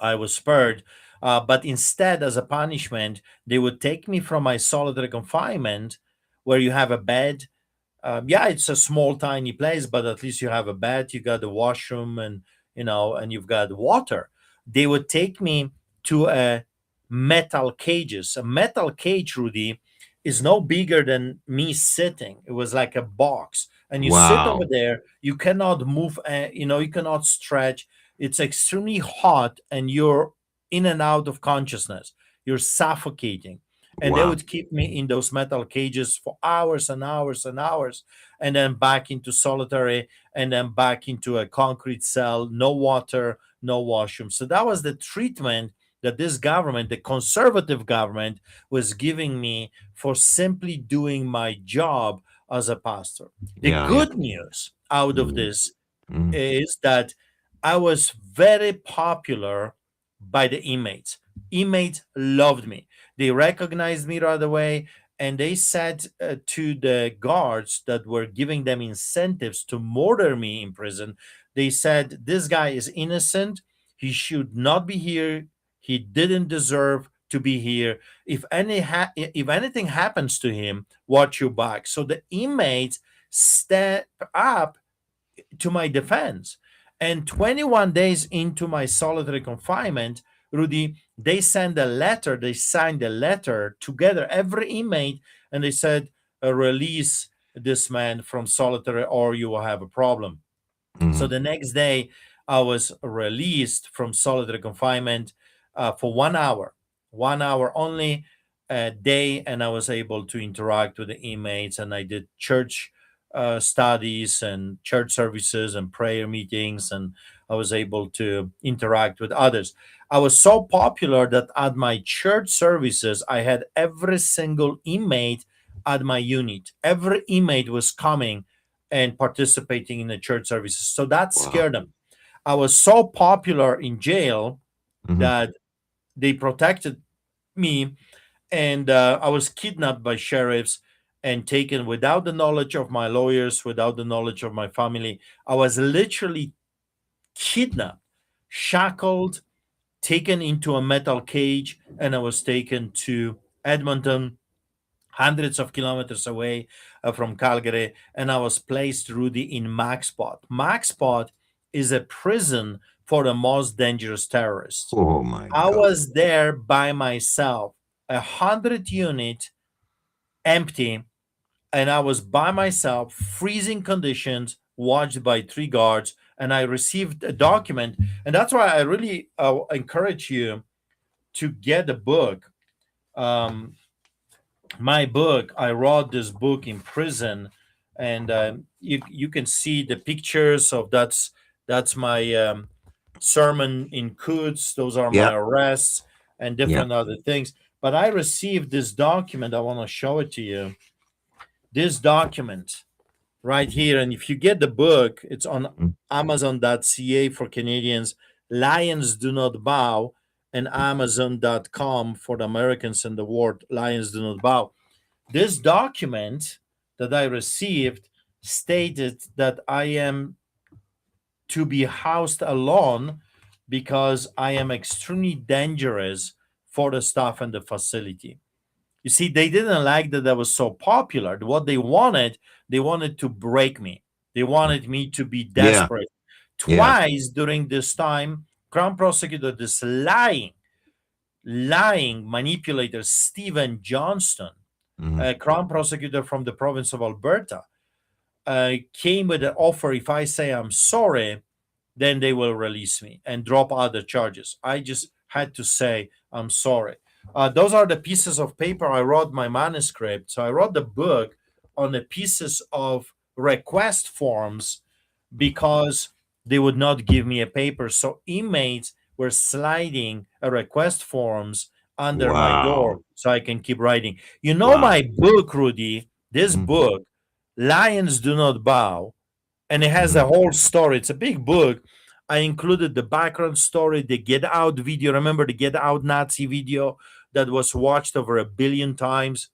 I was spared. But instead, as a punishment, they would take me from my solitary confinement, where you have a bed. Yeah, it's a small, tiny place, but at least you have a bed, you got the washroom, and and you've got water. They would take me to a metal cages. A metal cage, Rudy, is no bigger than me sitting. It was like a box, and you sit over Wow. there. You cannot move. You cannot stretch. It's extremely hot, and you're in and out of consciousness. You're suffocating, and they Wow. would keep me in those metal cages for hours and hours and hours, and then back into solitary, and then back into a concrete cell, no water, no washroom. So that was the treatment that this government, the conservative government, was giving me for simply doing my job as a pastor. The Yeah, yeah. good news out of Mhm, this mhm. is that I was very popular by the inmates. Inmates loved me. They recognized me right away, and they said to the guards that were giving them incentives to murder me in prison, they said, "This guy is innocent. He should not be here. He didn't deserve to be here. If anything happens to him, watch your back." So the inmates step up to my defense. And 21 days into my solitary confinement, Rudy, they sent a letter, they signed a letter together, every inmate, and they said, release this man from solitary or you will have a problem. So Mhm. the next day, I was released from solitary confinement for 1 hour, 1 hour only a day, and I was able to interact with the inmates. And I did church studies and church services and prayer meetings, and I was able to interact with others. I was so popular that at my church services, I had every single inmate at my unit. Every inmate was coming and participating in the church services. So that Wow. scared them. I was so popular in jail Mhm. that they protected me, and I was kidnapped by sheriffs and taken without the knowledge of my lawyers, without the knowledge of my family. I was literally kidnapped, shackled, taken into a metal cage, and I was taken to Edmonton, hundreds of kilometers away from Calgary, and I was placed, Rudy, in MaxPot. MaxPot is a prison for the most dangerous terrorists. Oh my I God. was there by myself, 100 unit empty, and I was by myself, freezing conditions, watched by three guards, and I received a document. And that's why I really encourage you to get the book. Um, my book, I wrote this book in prison, and you can see the pictures of that's my sermon in Quds. Those are my Yeah, arrests and yeah. different other things. But I received this document. I want to show it to you. This document right here, and if you get the book, it's on Mm. Amazon.ca for Canadians. Lions Do Not Bow, and Amazon.com for the Americans in the world. Lions Do Not Bow. This document that I received stated that I am to be housed alone because I am extremely dangerous for the staff and the facility. You see, they didn't like that I was so popular. What they wanted to break me. They wanted me to be Yeah, desperate. yeah. Twice during this time, Crown Prosecutor, this lying manipulator, Stephen Johnston, Mhm. a Crown Prosecutor from the province of Alberta, came with an offer: if I say I'm sorry, then they will release me and drop other charges. I just had to say I'm sorry. Those are the pieces of paper I wrote my manuscript. So I wrote the book on the pieces of request forms because they would not give me a paper. So inmates were sliding a request forms under my door Wow. so I can keep writing. You know Wow. my book, Rudy, this Mhm, book, Lions Do Not Bow, and it has a mhm. whole story. It's a big book. I included the background story, the Get Out video. Remember the Get Out Nazi video that was watched over 1 billion times?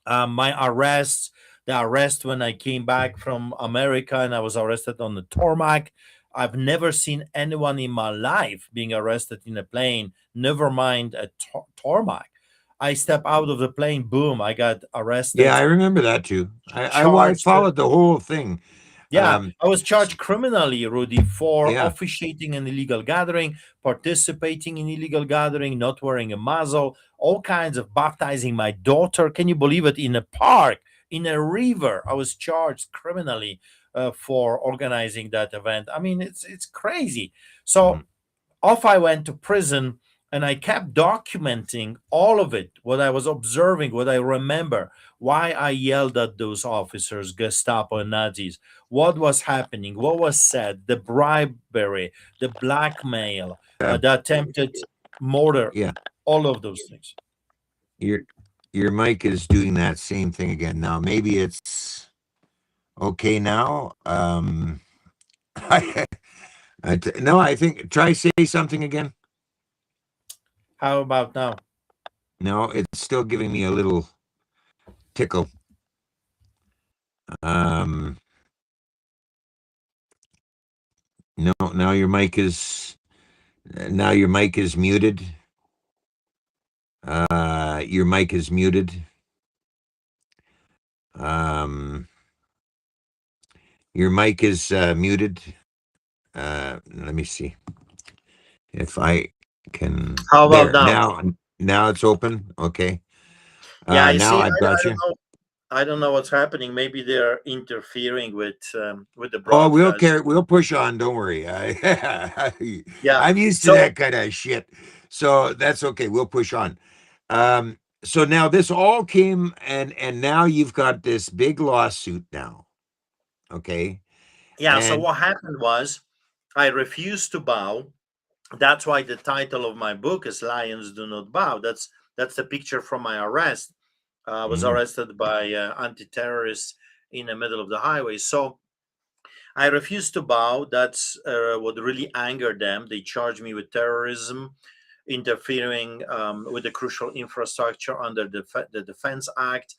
My arrests, the arrest when I came back from America and I was arrested on the tarmac I've never seen anyone in my life being arrested in a plane, never mind a tarmac. I step out of the plane, boom, I got arrested. Yeah, I remember that too. I Charged. followed the whole thing. Yeah, I was charged criminally, Ruddi, for Yeah. officiating an illegal gathering, participating in illegal gathering, not wearing a muzzle, all kinds of baptizing my daughter. Can you believe it? In a park, in a river, I was charged criminally for organizing that event. I mean, it's crazy. So Mhm. off I went to prison, and I kept documenting all of it, what I was observing, what I remember, why I yelled at those officers, Gestapo and Nazis, what was happening, what was said, the bribery, the blackmail, the attempted murder, Yeah. all of those things. Your mic is doing that same thing again now. Maybe it's okay now. No, I think try say something again. How about now? No, it's still giving me a little tickle. No, now your mic is muted. Your mic is muted. Your mic is muted. Let me see if I can. How about There now? now it's open. Okay. Yeah, you Now see, I've got you. I don't know what's happening. Maybe they're interfering with the Oh, broadcast. we'll push on. Don't worry. Yeah. I'm used to So that kind of shit, so that's okay. We'll push on. So now this all came, and now you've got this big lawsuit now. Okay. yeah. So And what happened was I refused to bow. That's why the title of my book is "Lions Do Not Bow." That's the picture from my arrest. I was Mhm. arrested by anti-terrorists in the middle of the highway. So I refused to bow. That's what really angered them. They charged me with terrorism, interfering with the crucial infrastructure under the Defense Act,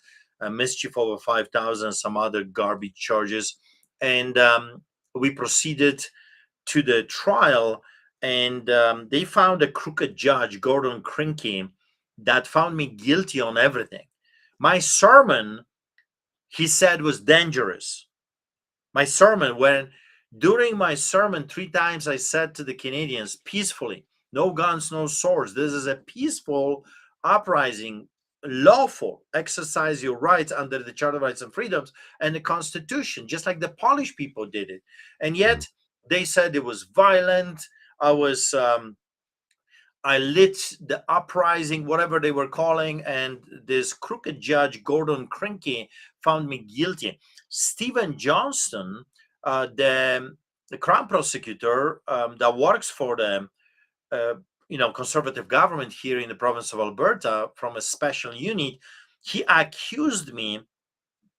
mischief over 5,000, some other garbage charges. And we proceeded to the trial, and they found a crooked judge, Gordon Crinky, that found me guilty on everything. My sermon, he said, was dangerous. My sermon, when during my sermon, 3 times I said to the Canadians peacefully, no guns, no swords. This is a peaceful uprising, lawful. Exercise your rights under the Charter of Rights and Freedoms and the Constitution, just like the Polish people did it. And yet they said it was violent. I lit the uprising, whatever they were calling, and this crooked judge, Gordon Crinky, found me guilty. Stephen Johnston, the Crown prosecutor that works for the uh, conservative government here in the province of Alberta from a special unit, he accused me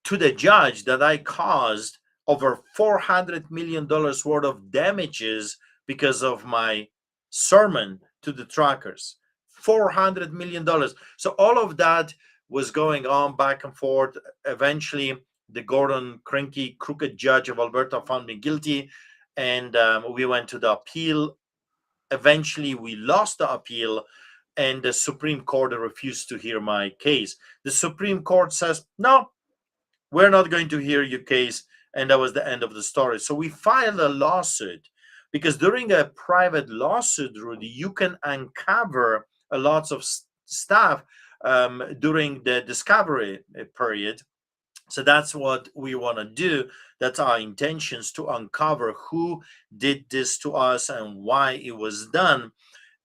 to the judge that I caused over $400 million worth of damages because of my sermon to the truckers. $400 million. So all of that was going on back and forth. Eventually, the Gordon Crinky, crooked judge of Alberta, found me guilty, and we went to the appeal. Eventually, we lost the appeal, and the Supreme Court refused to hear my case. The Supreme Court says, no, we're not going to hear your case. And that was the end of the story. So we filed a lawsuit because during a private lawsuit, Ruddi, you can uncover a lots of stuff during the discovery period. So that's what we want to do. That's our intentions, to uncover who did this to us and why it was done.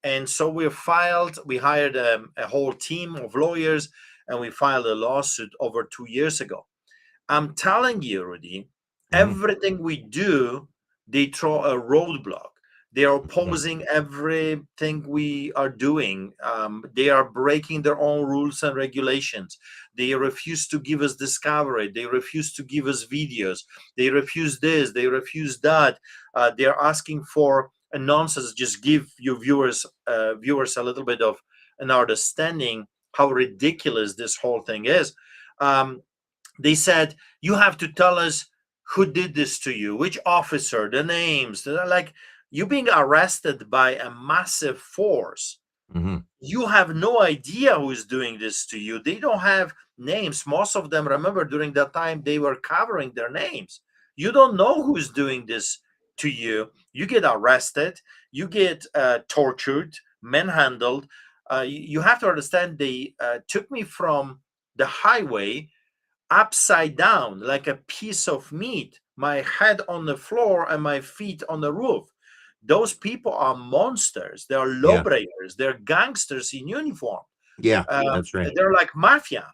And so we hired a whole team of lawyers, and we filed a lawsuit over 2 years ago. I'm telling you, Ruddi, everything we do, they throw a roadblock. They are opposing everything we are doing. They are breaking their own rules and regulations. They refuse to give us discovery. They refuse to give us videos. They refuse this. They refuse that. They are asking for a nonsense. Just give your viewers a little bit of an understanding how ridiculous this whole thing is. They said, you have to tell us who did this to you, which officer, the names, like you being arrested by a massive force. You have no idea who's doing this to you. They don't have names. Most of them, remember, during that time, they were covering their names. You don't know who's doing this to you. You get arrested, you get tortured, manhandled. You have to understand, they took me from the highway upside down like a piece of meat, my head on the floor and my feet on the roof. Those people are monsters. They are lawbreakers. They're gangsters in uniform. Yeah, that's right. They're like mafia.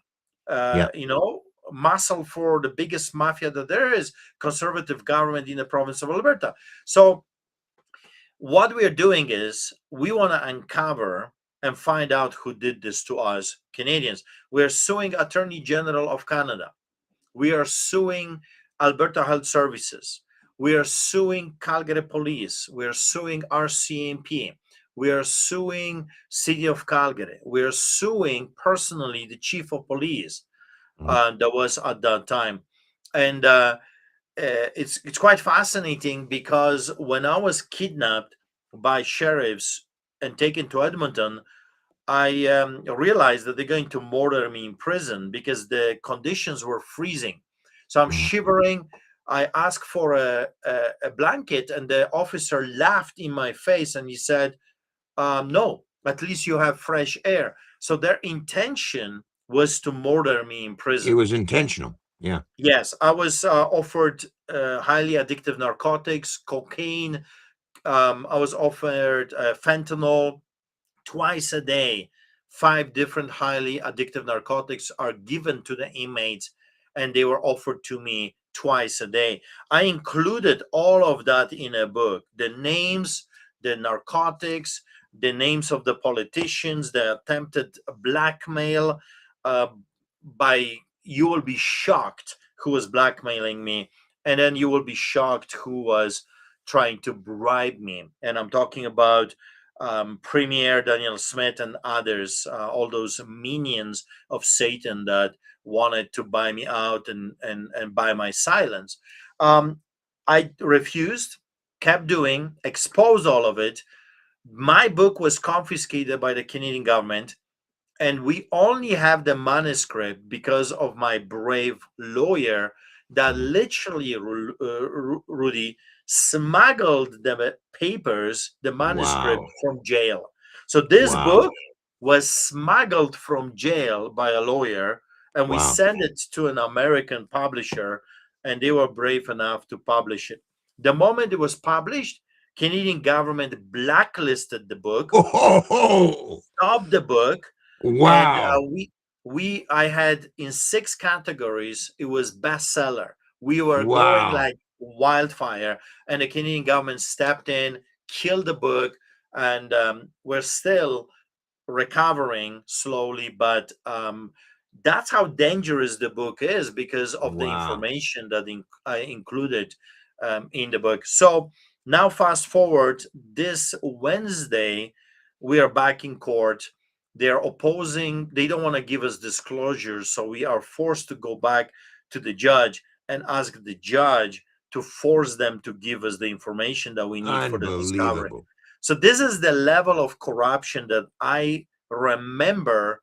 Yeah. You know, muscle for the biggest mafia that there is, conservative government in the province of Alberta. So what we're doing is we want to uncover and find out who did this to us Canadians. We're suing Attorney General of Canada. We are suing Alberta Health Services. We are suing Calgary Police. We are suing RCMP. We are suing City of Calgary. We are suing personally the Chief of Police that was at that time. And it's quite fascinating because when I was kidnapped by sheriffs and taken to Edmonton, I realized that they're going to murder me in prison because the conditions were freezing. So I'm shivering. I asked for a blanket, and the officer laughed in my face and he said, no, at least you have fresh air. So their intention was to murder me in prison. It was intentional. Yeah. Yes, I was offered highly addictive narcotics, cocaine. I was offered fentanyl twice a day. 5 different highly addictive narcotics are given to the inmates, and they were offered to me twice a day. I included all of that in a book: the names, the narcotics, the names of the politicians, the attempted blackmail. You will be shocked who was blackmailing me, and then you will be shocked who was trying to bribe me. And I'm talking about Premier Daniel Smith and others, all those minions of Satan that wanted to buy me out and buy my silence. I refused, kept doing, exposed all of it. My book was confiscated by the Canadian government, and we only have the manuscript because of my brave lawyer that literally, Ruddi, smuggled the papers, the manuscript, from jail. So this book was smuggled from jail by a lawyer, and we sent it to an American publisher, and they were brave enough to publish it. The moment it was published, Canadian government blacklisted the book, stopped the book. Wow. And I had in 6 categories, it was bestseller. We were going like wildfire, and the Canadian government stepped in, killed the book, and we're still recovering slowly. But that's how dangerous the book is because of the information that I included in the book. So now fast forward, this Wednesday, we are back in court. They're opposing, they don't want to give us disclosures, so we are forced to go back to the judge and ask the judge to force them to give us the information that we need for the discovery. So this is the level of corruption that I remember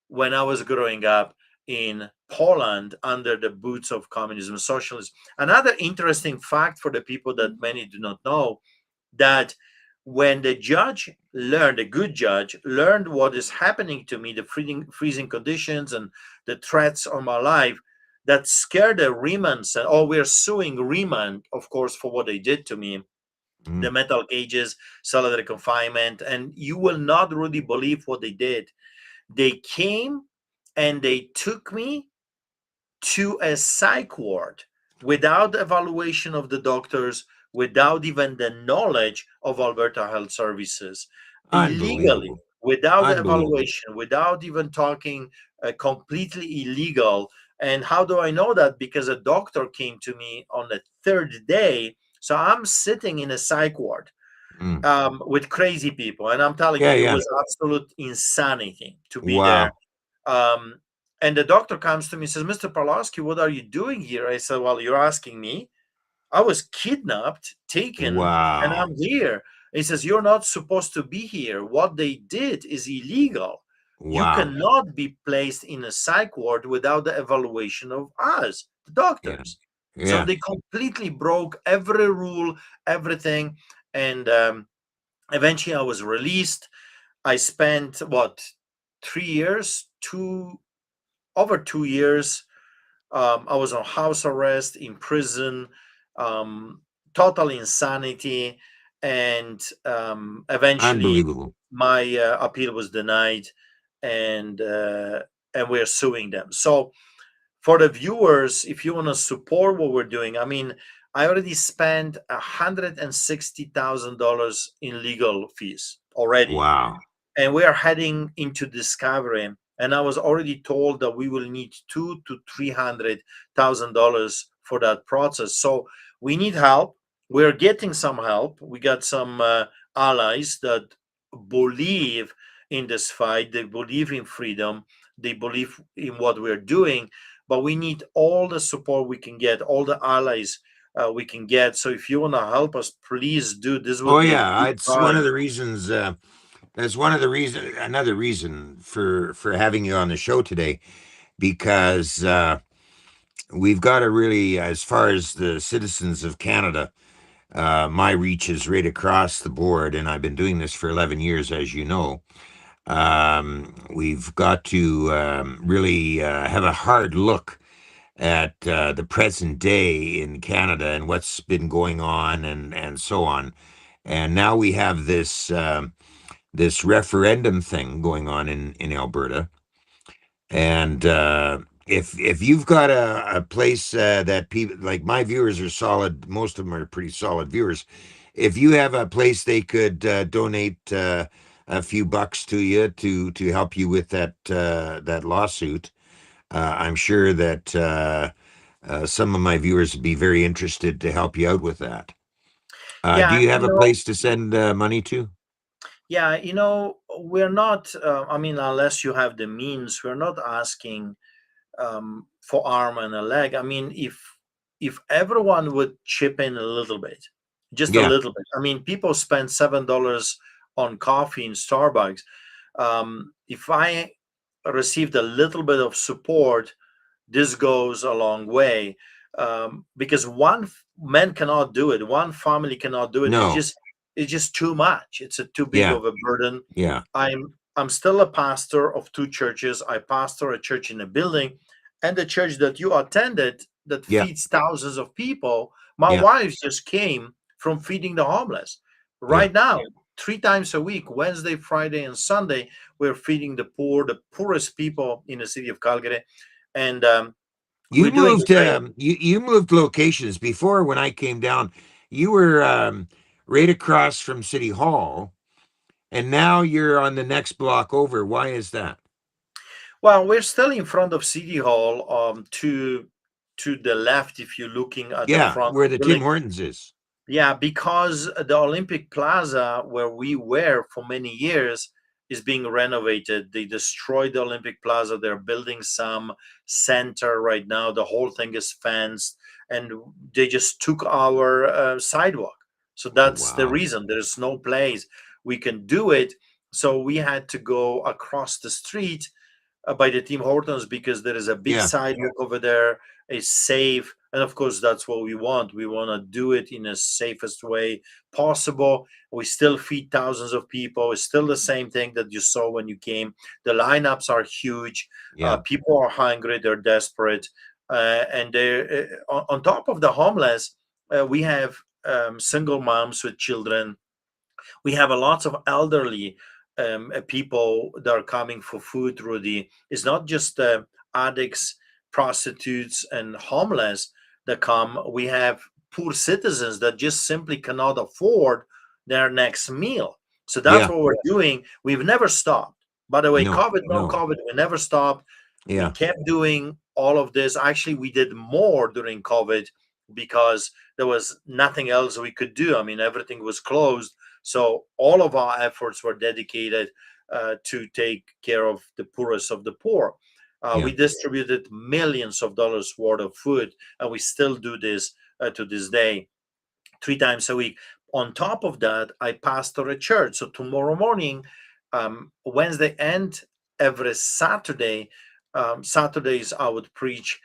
when I was growing up in Poland under the boots of communism and socialism. Another interesting fact for the people that many do not know, that when the judge learned, a good judge learned what is happening to me, the freezing conditions and the threats on my life, that scared the Riemann. Said, oh, we're suing Riemann, of course, for what they did to me. The metal cages, solitary confinement. And you will not really believe what they did. They came and they took me to a psych ward without evaluation of the doctors, without even the knowledge of Alberta Health Services, illegally, without the evaluation, without even talking, completely illegal. And how do I know that? Because a doctor came to me on the 3rd day. So I'm sitting in a psych ward with crazy people. And I'm telling you, it was absolute insanity to be there. And the doctor comes to me and says, Mr. Pawlowski, what are you doing here? I said, well, you're asking me. I was kidnapped, taken, and Wow. I'm here. He says, you're not supposed to be here. What they did is illegal. You Wow. cannot be placed in a psych ward without the evaluation of us, the Yeah. doctors. So Yeah. they completely broke every rule, everything. And eventually I was released. I spent, 3 years, over 2 years. I was on house arrest, in prison, total insanity, and eventually Unbelievable. my appeal was denied, and we're suing them. So for the viewers, if you want to support what we're doing, I mean, I already spent $160,000 in legal fees already, Wow. and we are heading into discovery. And I was already told that we will need $200,000 to $300,000 for that process. So we need help. We're getting some help. We got some allies that believe in this fight. They believe in freedom. They believe in what we're doing. But we need all the support we can get, all the allies we can get. So if you want to help us, please do. This Oh would be a yeah, good it's one time. of the reasons. That's one of the reason. Another reason for having you on the show today, because we've got to really, as far as the citizens of Canada, my reach is right across the board, and I've been doing this for 11 years, as you know. We've got to really have a hard look at the present day in Canada and what's been going on, and so on. And now we have this referendum thing going on in Alberta. And if you've got a place that people like, my viewers are solid, most of them are pretty solid viewers. If you have a place they could donate a few bucks to you to help you with that lawsuit, I'm sure that some of my viewers would be very interested to help you out with that. Do Yeah, you have a place to send money to? yeah, we're not, I mean, unless you have the means, we're not asking for arm and a leg. I mean, if everyone would chip in a little bit, just a Yeah, little bit. I mean, people spend $7 on coffee in Starbucks. If I received a little bit of support, this goes a long way, because one man cannot do it, one family cannot do it. no, It's just too much. It's too big yeah, of a burden. yeah, I'm still a pastor of two churches. I pastor a church in a building, and the church that you attended that yeah, feeds thousands of people. My yeah, wife just came from feeding the homeless. yeah. Right now, 3 times a week, Wednesday, Friday, and Sunday, we're feeding the poor, the poorest people in the city of Calgary, and we're You doing moved great. you moved locations before. When I came down, you were right across from City Hall, and now you're on the next block over. Why is that? Well, we're still in front of City Hall, to the left if you're looking at the Yeah, front where the Tim building. Hortons is. Yeah, because the Olympic Plaza, where we were for many years, is being renovated. They destroyed the Olympic Plaza. They're building some center right now. The whole thing is fenced, and they just took our sidewalk. So Oh that's the wow. reason. There's no place we can do it. So we had to go across the street by the Tim Hortons, because there is a big Yeah, sidewalk over there. It's safe, and of course, that's what we want. We want to do it in the safest way possible. We still feed thousands of people. It's still the same thing that you saw when you came. The lineups are huge. yeah, People are hungry. They're desperate, and they're on top of the homeless. We have single moms with children. We have a lot of elderly people that are coming for food, Ruddi. It's not just addicts, prostitutes, and homeless that come. We have poor citizens that just simply cannot afford their next meal. So that's yeah. what we're doing. We've never stopped. By the way, No, COVID, no no. COVID, we never stopped. We Yeah, kept doing all of this. Actually, we did more during COVID because there was nothing else we could do. I mean, everything was closed. So all of our efforts were dedicated to take care of the poorest of the poor. We distributed millions of dollars worth of food, and we still do this to this day, 3 times a week. On top of that, I pastor a church. So tomorrow morning, Wednesday, and every Saturday, Saturdays I would preach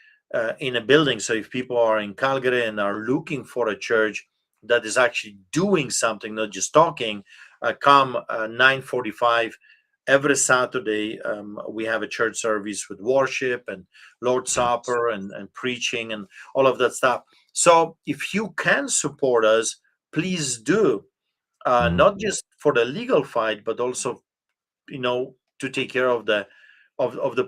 in a building. So if people are in Calgary and are looking for a church that is actually doing something, not just talking, come 9:45 every Saturday. We have a church service with worship and Lord's Supper and preaching and all of that stuff. So if you can support us, please do. Not just for the legal fight, but also, to take care of the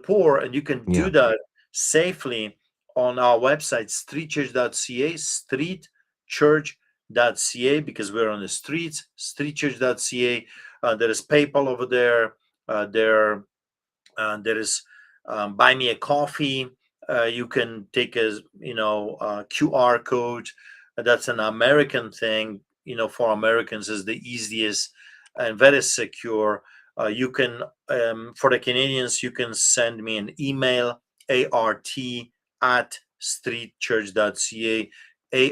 poor. And you can do that safely on our website, streetchurch.ca, streetchurch.ca, because we're on the streets, streetchurch.ca. There is PayPal over there. There is buy me a coffee. You can take a QR code. That's an American thing. For Americans is the easiest and very secure. You can, for the Canadians, you can send me an email, art@streetchurch.ca,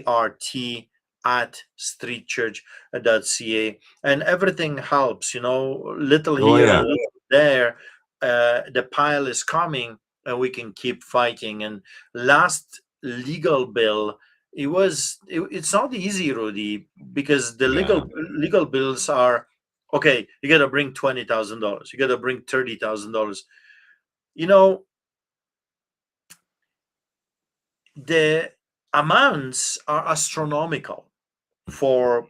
art@streetchurch.ca, and everything helps. Little here and little there. The pile is coming, and we can keep fighting. And last legal bill, it's not easy, Ruddi, because the legal bills are, okay, you got to bring $20,000, you got to bring $30,000. The amounts are astronomical for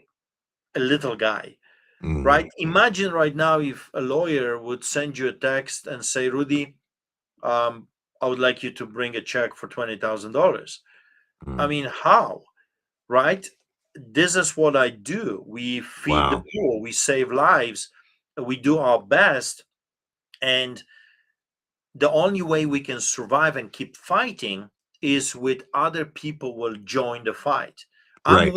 a little guy, right? Imagine right now if a lawyer would send you a text and say, Ruddi, I would like you to bring a check for $20,000. I mean, how? Right? This is what I do. We feed the poor, we save lives, we do our best. And the only way we can survive and keep fighting is with other people will join the fight. I'm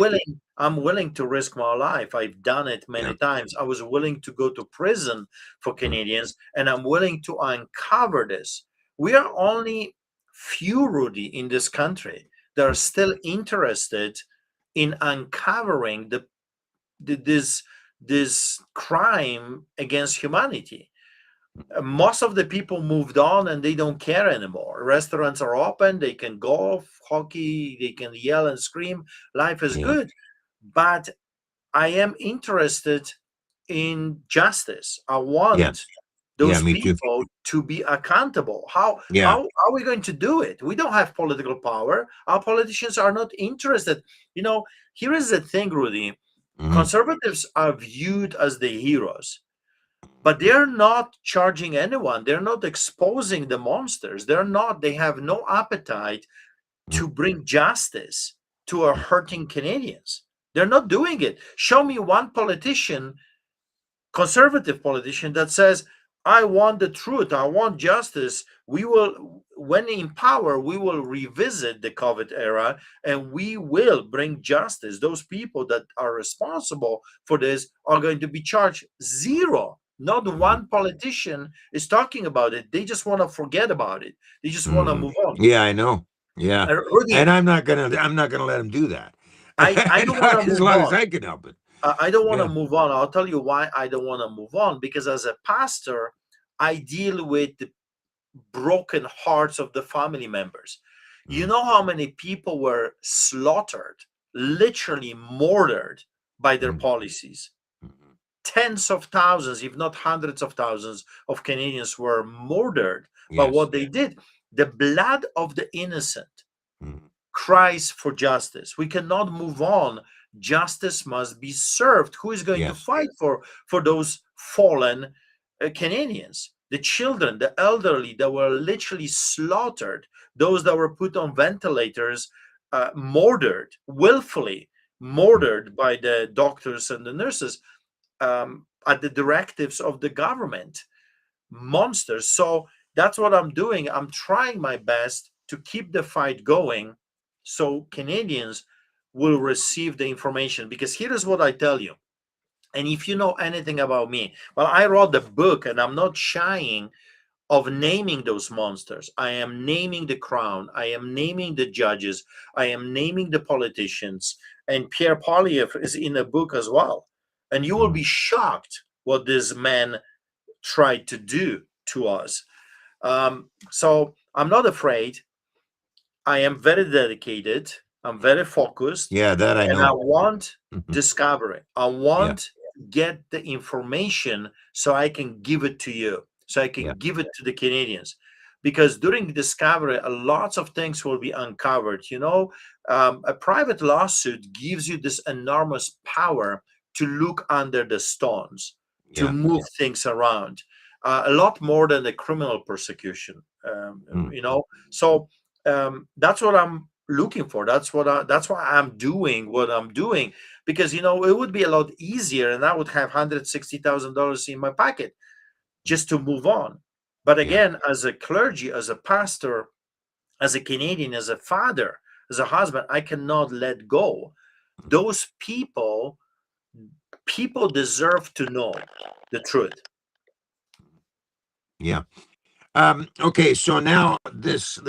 willing to risk my life. I've done it many times. I was willing to go to prison for Canadians, and I'm willing to uncover this. We are only few, Ruddi, in this country that are still interested in uncovering this crime against humanity. Most of the people moved on and they don't care anymore. Restaurants are open, they can golf, hockey, they can yell and scream. Life is good. But I am interested in justice. I want those people to be accountable. How are we going to do it? We don't have political power. Our politicians are not interested. Here is the thing, Ruddi. Conservatives are viewed as the heroes, but they're not charging anyone. They're not exposing the monsters. They have no appetite to bring justice to our hurting Canadians. They're not doing it. Show me one politician, conservative politician, that says, I want the truth, I want justice. When in power, we will revisit the COVID era and we will bring justice. Those people that are responsible for this are going to be charged. Zero. Not one politician is talking about it. They just want to forget about it. They just want to move on. Yeah, I know. Yeah. Ruddi, and I'm not gonna let him do that. I don't want to move as long on. as I can help it. I don't want to move on. I'll tell you why I don't want to move on. Because as a pastor, I deal with the broken hearts of the family members. You know how many people were slaughtered, literally murdered by their policies? Tens of thousands, if not hundreds of thousands of Canadians were murdered by what they did. The blood of the innocent cries for justice. We cannot move on. Justice must be served. Who is going to fight for those fallen Canadians? The children, the elderly that were literally slaughtered, those that were put on ventilators, murdered, willfully murdered by the doctors and the nurses at the directives of the government. Monsters. So that's what I'm doing. I'm trying my best to keep the fight going so Canadians will receive the information. Because here is what I tell you. And if you know anything about me, well, I wrote the book and I'm not shying of naming those monsters. I am naming the crown. I am naming the judges. I am naming the politicians. And Pierre Poilievre is in a book as well. And you will be shocked what this man tried to do to us. So I'm not afraid. I am very dedicated. I'm very focused. Yeah, that I And I know. want discovery. I want to get the information so I can give it to you, so I can give it to the Canadians. Because during discovery, lots of things will be uncovered. A private lawsuit gives you this enormous power to look under the stones, to move things around, a lot more than the criminal persecution. So that's what I'm looking for. That's why I'm doing what I'm doing, because it would be a lot easier, and I would have $160,000 in my pocket just to move on. But again, as a clergy, as a pastor, as a Canadian, as a father, as a husband, I cannot let go. Those people deserve to know the truth. Yeah. Okay, so now this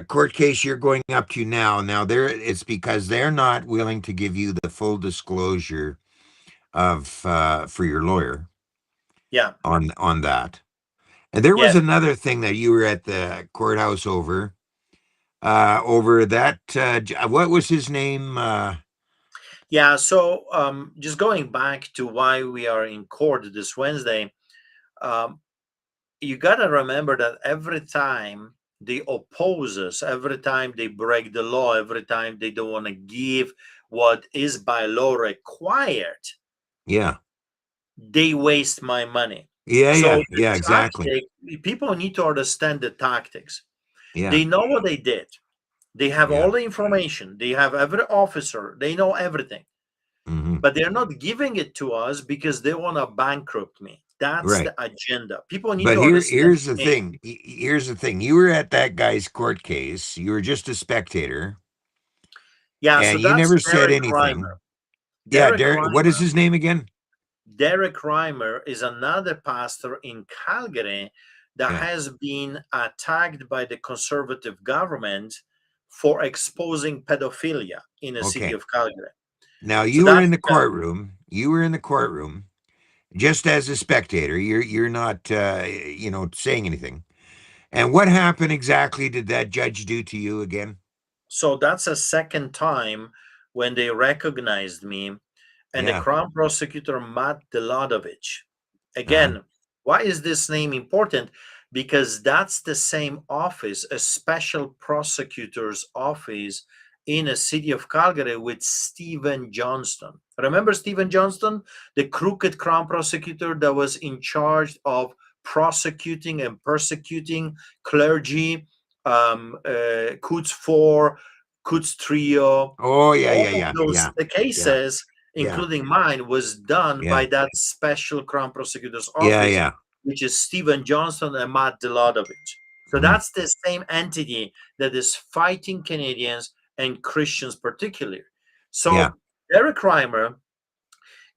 court case you're going up to now it's because they're not willing to give you the full disclosure of for your lawyer on that. And there was another thing that you were at the courthouse over that what was his name? So just going back to why we are in court this Wednesday, you got to remember that every time they oppose us, every time they break the law, every time they don't want to give what is by law required, they waste my money. Exactly. People need to understand the tactics. Yeah. They know what they did. They have all the information. They have every officer. They know everything. But they're not giving it to us because they want to bankrupt me. That's the agenda. People need to understand. Here's the thing. Here's the thing. You were at that guy's court case. You were just a spectator. Yeah, and so you that's never said Derek anything. Reimer. Derek Reimer. What is his name again? Derek Reimer is another pastor in Calgary that has been attacked by the conservative government for exposing pedophilia in the city of Calgary. Now you were in the courtroom. You were in the courtroom, just as a spectator. You're not saying anything. And what happened exactly did that judge do to you again? So that's a second time when they recognized me, and the Crown prosecutor Matt Deladovich. Again, why is this name important? Because that's the same office, a special prosecutor's office in a city of Calgary with Stephen Johnston. Remember Stephen Johnston, the crooked Crown prosecutor that was in charge of prosecuting and persecuting clergy, Coots 4, Coots Trio. The cases, including mine, was done by that special Crown prosecutor's office, which is Stephen Johnston and Matt Deladovich. So that's the same entity that is fighting Canadians and Christians particularly. So Derek Reimer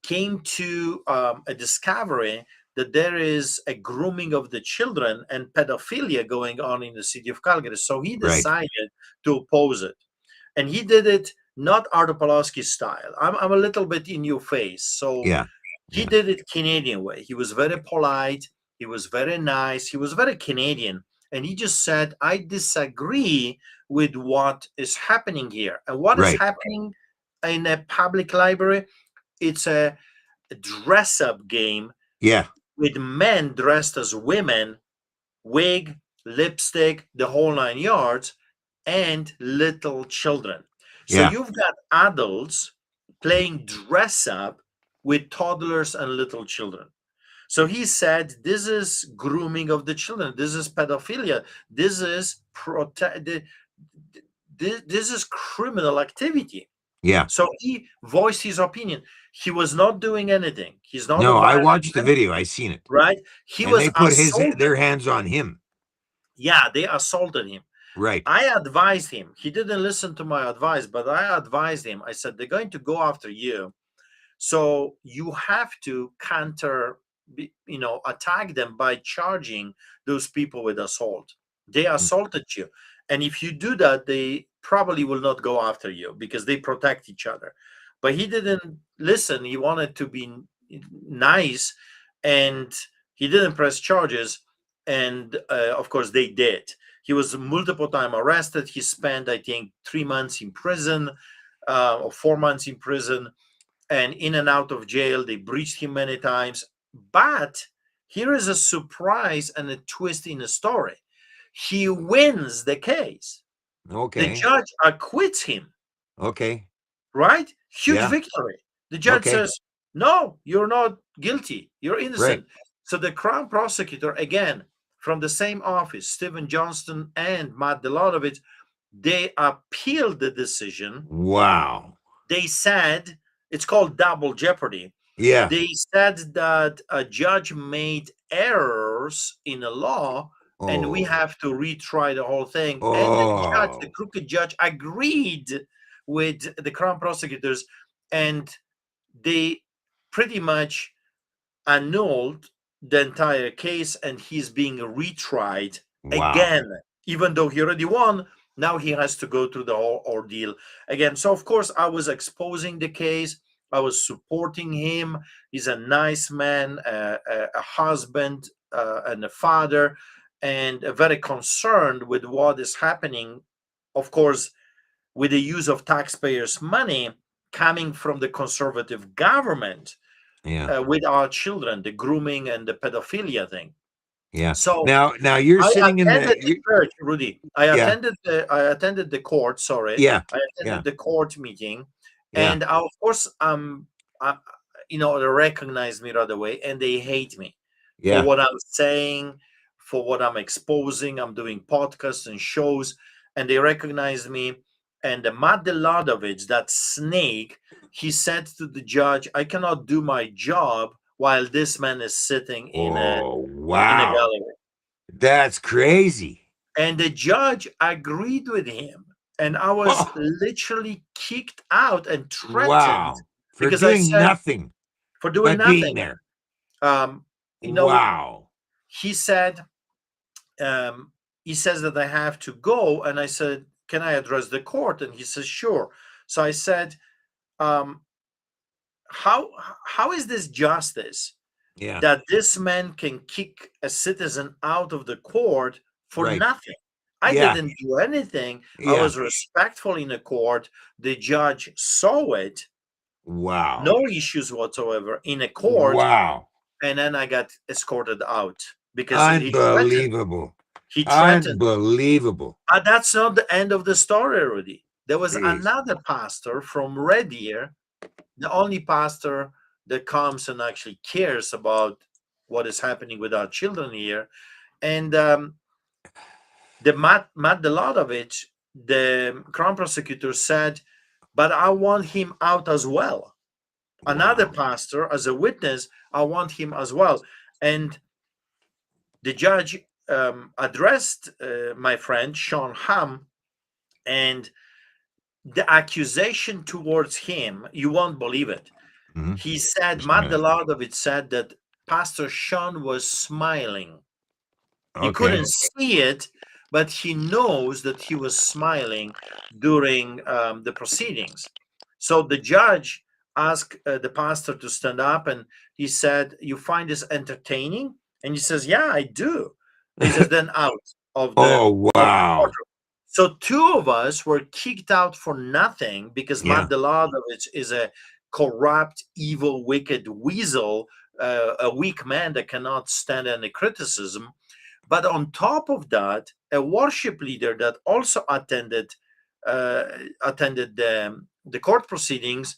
came to a discovery that there is a grooming of the children and pedophilia going on in the city of Calgary. So he decided to oppose it. And he did it not Artur Pawlowski style. I'm a little bit in your face. So he did it Canadian way. He was very polite. He was very nice. He was very Canadian. And he just said, I disagree with what is happening here. And what is happening in a public library? It's a dress-up game with men dressed as women, wig, lipstick, the whole 9 yards, and little children. So you've got adults playing dress-up with toddlers and little children. So he said, this is grooming of the children. This is pedophilia. This is this is criminal activity. So he voiced his opinion. He was not doing anything. He's not. No, I watched the video. I seen it. Right. They put their hands on him. Yeah, they assaulted him. Right. I advised him. He didn't listen to my advice, but I advised him. I said, they're going to go after you. So you have to counter attack them by charging those people with assault. They assaulted you, and if you do that, they probably will not go after you because they protect each other. But he didn't listen. He wanted to be nice, and he didn't press charges. And of course, they did. He was multiple times arrested. He spent, I think, 3 months in prison, or 4 months in prison, and in and out of jail. They breached him many times. But here is a surprise and a twist in the story. He wins the case. Okay. The judge acquits him. Okay. Right? Huge Yeah. victory. The judge Okay. says, no, you're not guilty. You're innocent. Right. So the Crown prosecutor, again, from the same office, Stephen Johnston and Matt Delotovich, they appealed the decision. Wow. They said, it's called double jeopardy. Yeah. They said that a judge made errors in the law, and we Oh. have to retry the whole thing. And the judge, the Oh. crooked judge, agreed with the Crown prosecutors, and they pretty much annulled the entire case, and he's being retried Wow. again. Even though he already won, now he has to go through the whole ordeal again. So of course I was exposing the case. I was supporting him. He's a nice man, a husband, and a father, and very concerned with what is happening, of course, with the use of taxpayers' money coming from the conservative government, Yeah. with our children, the grooming and the pedophilia thing. Yeah. So now you're I sitting in attended the the church, Ruddi. I Yeah. attended the court. Sorry, Yeah. I attended Yeah. the court meeting, Yeah. and of course, they recognize me right away, and they hate me for Yeah. what I'm saying, for what I'm exposing. I'm doing podcasts and shows, and they recognize me. And the Matt Delotovich, that snake, he said to the judge, "I cannot do my job while this man is sitting in a Oh, wow. gallery." That's crazy. And the judge agreed with him. And I was Oh. literally kicked out and threatened Wow. For because I doing said, nothing for doing but being nothing. there. Wow. Wow. He said, he says that I have to go. And I said, can I address the court? And he says, sure. So I said, how is this justice? Yeah. That this man can kick a citizen out of the court for Right. nothing. I Yeah. didn't do anything. I Yeah. was respectful in the court. The judge saw it. Wow. No issues whatsoever in a court. Wow. And then I got escorted out because Unbelievable. he threatened. Unbelievable. That's not the end of the story, Ruddi. There was Jeez. another pastor from Red Deer, the only pastor that comes and actually cares about what is happening with our children here. And the Matt Delotovich, the Crown prosecutor, said, but I want him out as well. Wow. Another pastor, as a witness, I want him as well. And the judge addressed my friend Sean Hamm, and the accusation towards him, you won't believe it. Mm-hmm. He said, Matt Delotovich said that Pastor Sean was smiling. He couldn't see it, but he knows that he was smiling during the proceedings. So the judge asked the pastor to stand up, and he said, you find this entertaining? And he says, yeah, I do. He says, then out of the, oh, wow. of the so two of us were kicked out for nothing because Matt Delotovich is a corrupt, evil, wicked weasel, a weak man that cannot stand any criticism. But on top of that, a worship leader that also attended the court proceedings,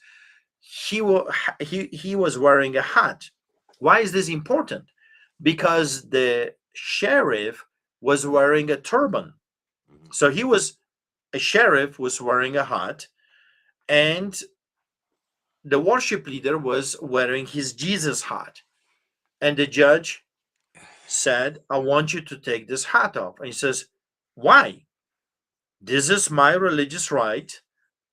he was wearing a hat. Why is this important? Because the sheriff was wearing a turban. So a sheriff was wearing a hat, and the worship leader was wearing his Jesus hat. And the judge said, I want you to take this hat off. And he says, why? This is my religious right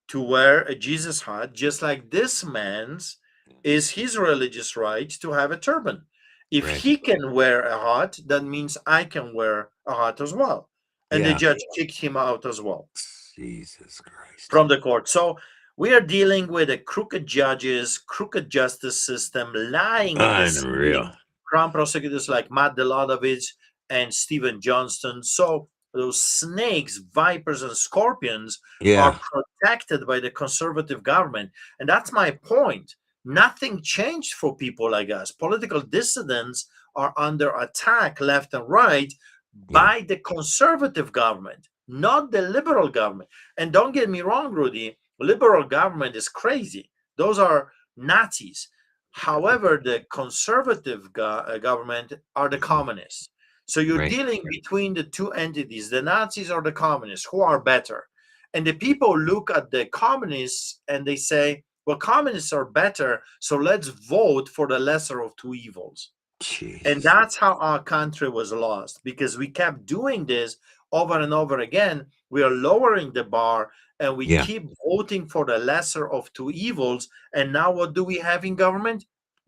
to wear a Jesus hat, just like this man's is his religious right to have a turban. If Right. he can wear a hat, that means I can wear a hat as well. And the Yeah. judge kicked him out as well Jesus Christ. from the court. So we are dealing with a crooked judges, crooked justice system, lying and Unreal. deceiving Crown prosecutors like Matt Deladovich and Stephen Johnston. So those snakes, vipers, and scorpions Yeah. are protected by the conservative government. And that's my point. Nothing changed for people like us. Political dissidents are under attack left and right by the conservative government, not the liberal government. And don't get me wrong, Ruddi, liberal government is crazy. Those are Nazis. However, the conservative government are the communists. So you're Right. dealing between the two entities, the Nazis or the communists, who are better. And the people look at the communists and they say, well, communists are better, so let's vote for the lesser of two evils. Jeez. And that's how our country was lost, because we kept doing this over and over again. We are lowering the bar and we Yeah. keep voting for the lesser of two evils. And now what do we have in government?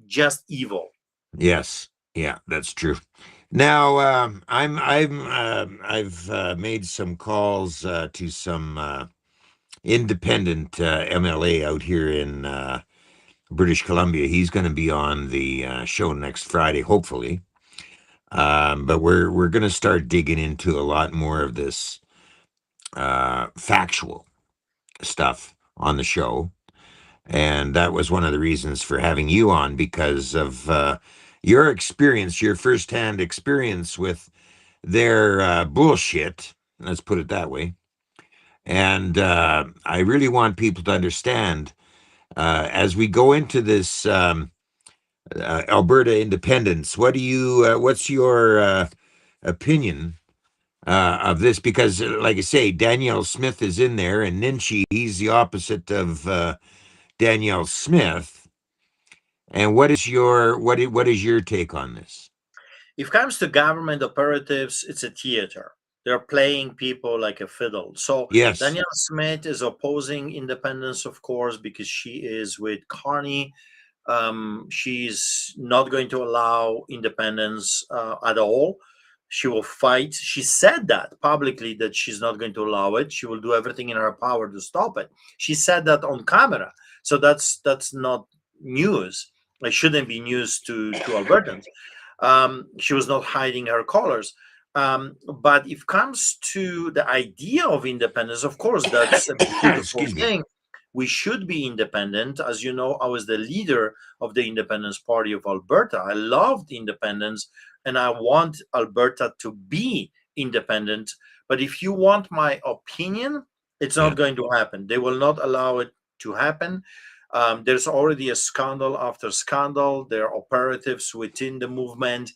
Just evil. Yes. Yeah, that's true. Now, I've made some calls to some independent MLA out here in British Columbia. He's going to be on the show next Friday, hopefully. But we're going to start digging into a lot more of this factual stuff on the show, and that was one of the reasons for having you on, because of your experience, your firsthand experience with their bullshit. Let's put it that way. And I really want people to understand as we go into this Alberta independence. What's your opinion of this? Because, like I say, Danielle Smith is in there, and Ninchi, he's the opposite of Danielle Smith. And what is your take on this? If it comes to government operatives, it's a theater. They're playing people like a fiddle. So Yes. Danielle Smith is opposing independence, of course, because she is with Carney. She's not going to allow independence at all. She will fight. She said that publicly, that she's not going to allow it. She will do everything in her power to stop it. She said that on camera. So that's not news. It shouldn't be news to Albertans. She was not hiding her colors. But if it comes to the idea of independence, of course, that's a beautiful Excuse me. thing. We should be independent. As you know, I was the leader of the Independence Party of Alberta. I loved independence, and I want Alberta to be independent. But if you want my opinion, it's not going to happen. They will not allow it to happen. There's already a scandal after scandal. There are operatives within the movement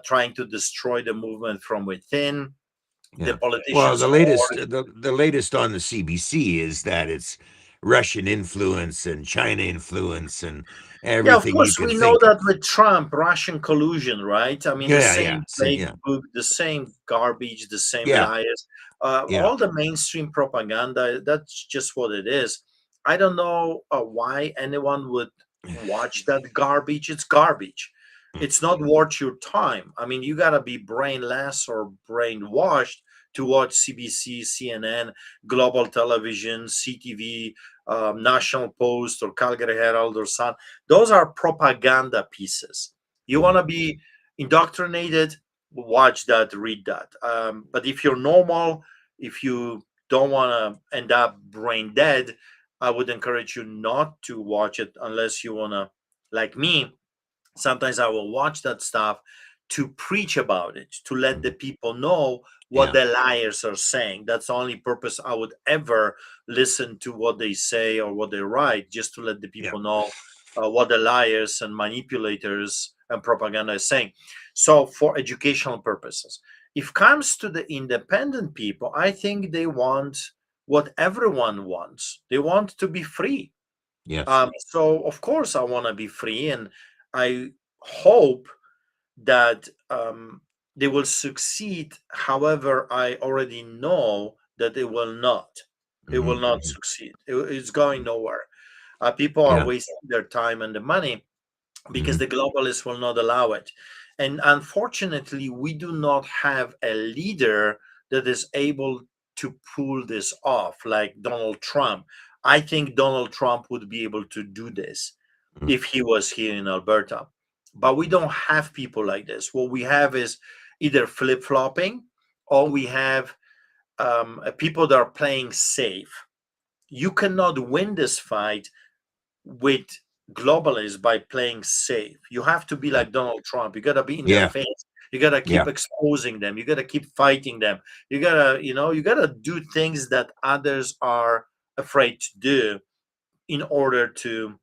trying to destroy the movement from within. Yeah. The politicians. Well, the latest on the CBC is that it's Russian influence and China influence and everything. Yeah, of course, you we can know think that of. with Trump, Russian collusion, right? I mean, the same playbook, the same garbage, the same liars, all the mainstream propaganda. That's just what it is. I don't know why anyone would watch that garbage. It's garbage. It's not worth your time. I mean, you gotta be brainless or brainwashed to watch CBC, CNN, Global Television, CTV, National Post, or Calgary Herald or Sun. Those are propaganda pieces. You want to be indoctrinated, watch that, read that. But if you're normal, if you don't want to end up brain dead, I would encourage you not to watch it unless you want to, like me. Sometimes I will watch that stuff to preach about it, to let the people know what the liars are saying. That's the only purpose I would ever listen to what they say or what they write, just to let the people know what the liars and manipulators and propaganda is saying. So for educational purposes, if it comes to the independent people, I think they want what everyone wants. They want to be free. Yes. So of course I want to be free, and I hope that they will succeed. However, I already know that it will not. It will not succeed. It's going nowhere. People are wasting their time and the money. because the globalists will not allow it. And unfortunately, we do not have a leader that is able to pull this off, like Donald Trump. I think Donald Trump would be able to do this if he was here in Alberta. But we don't have people like this. What we have is either flip flopping, or we have people that are playing safe. You cannot win this fight with globalists by playing safe. You have to be like Donald Trump. You got to be in their Yeah. face. You got to keep Yeah. exposing them. You got to keep fighting them. You got to, you got to do things that others are afraid to do in order to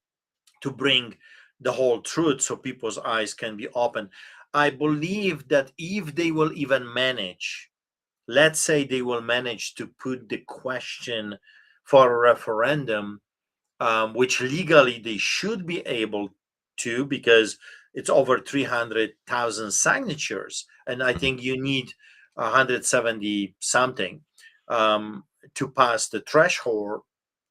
bring the whole truth so people's eyes can be open. I believe that if they will even manage, let's say they will manage to put the question for a referendum, which legally they should be able to, because it's over 300,000 signatures, and I think you need 170 something to pass the threshold.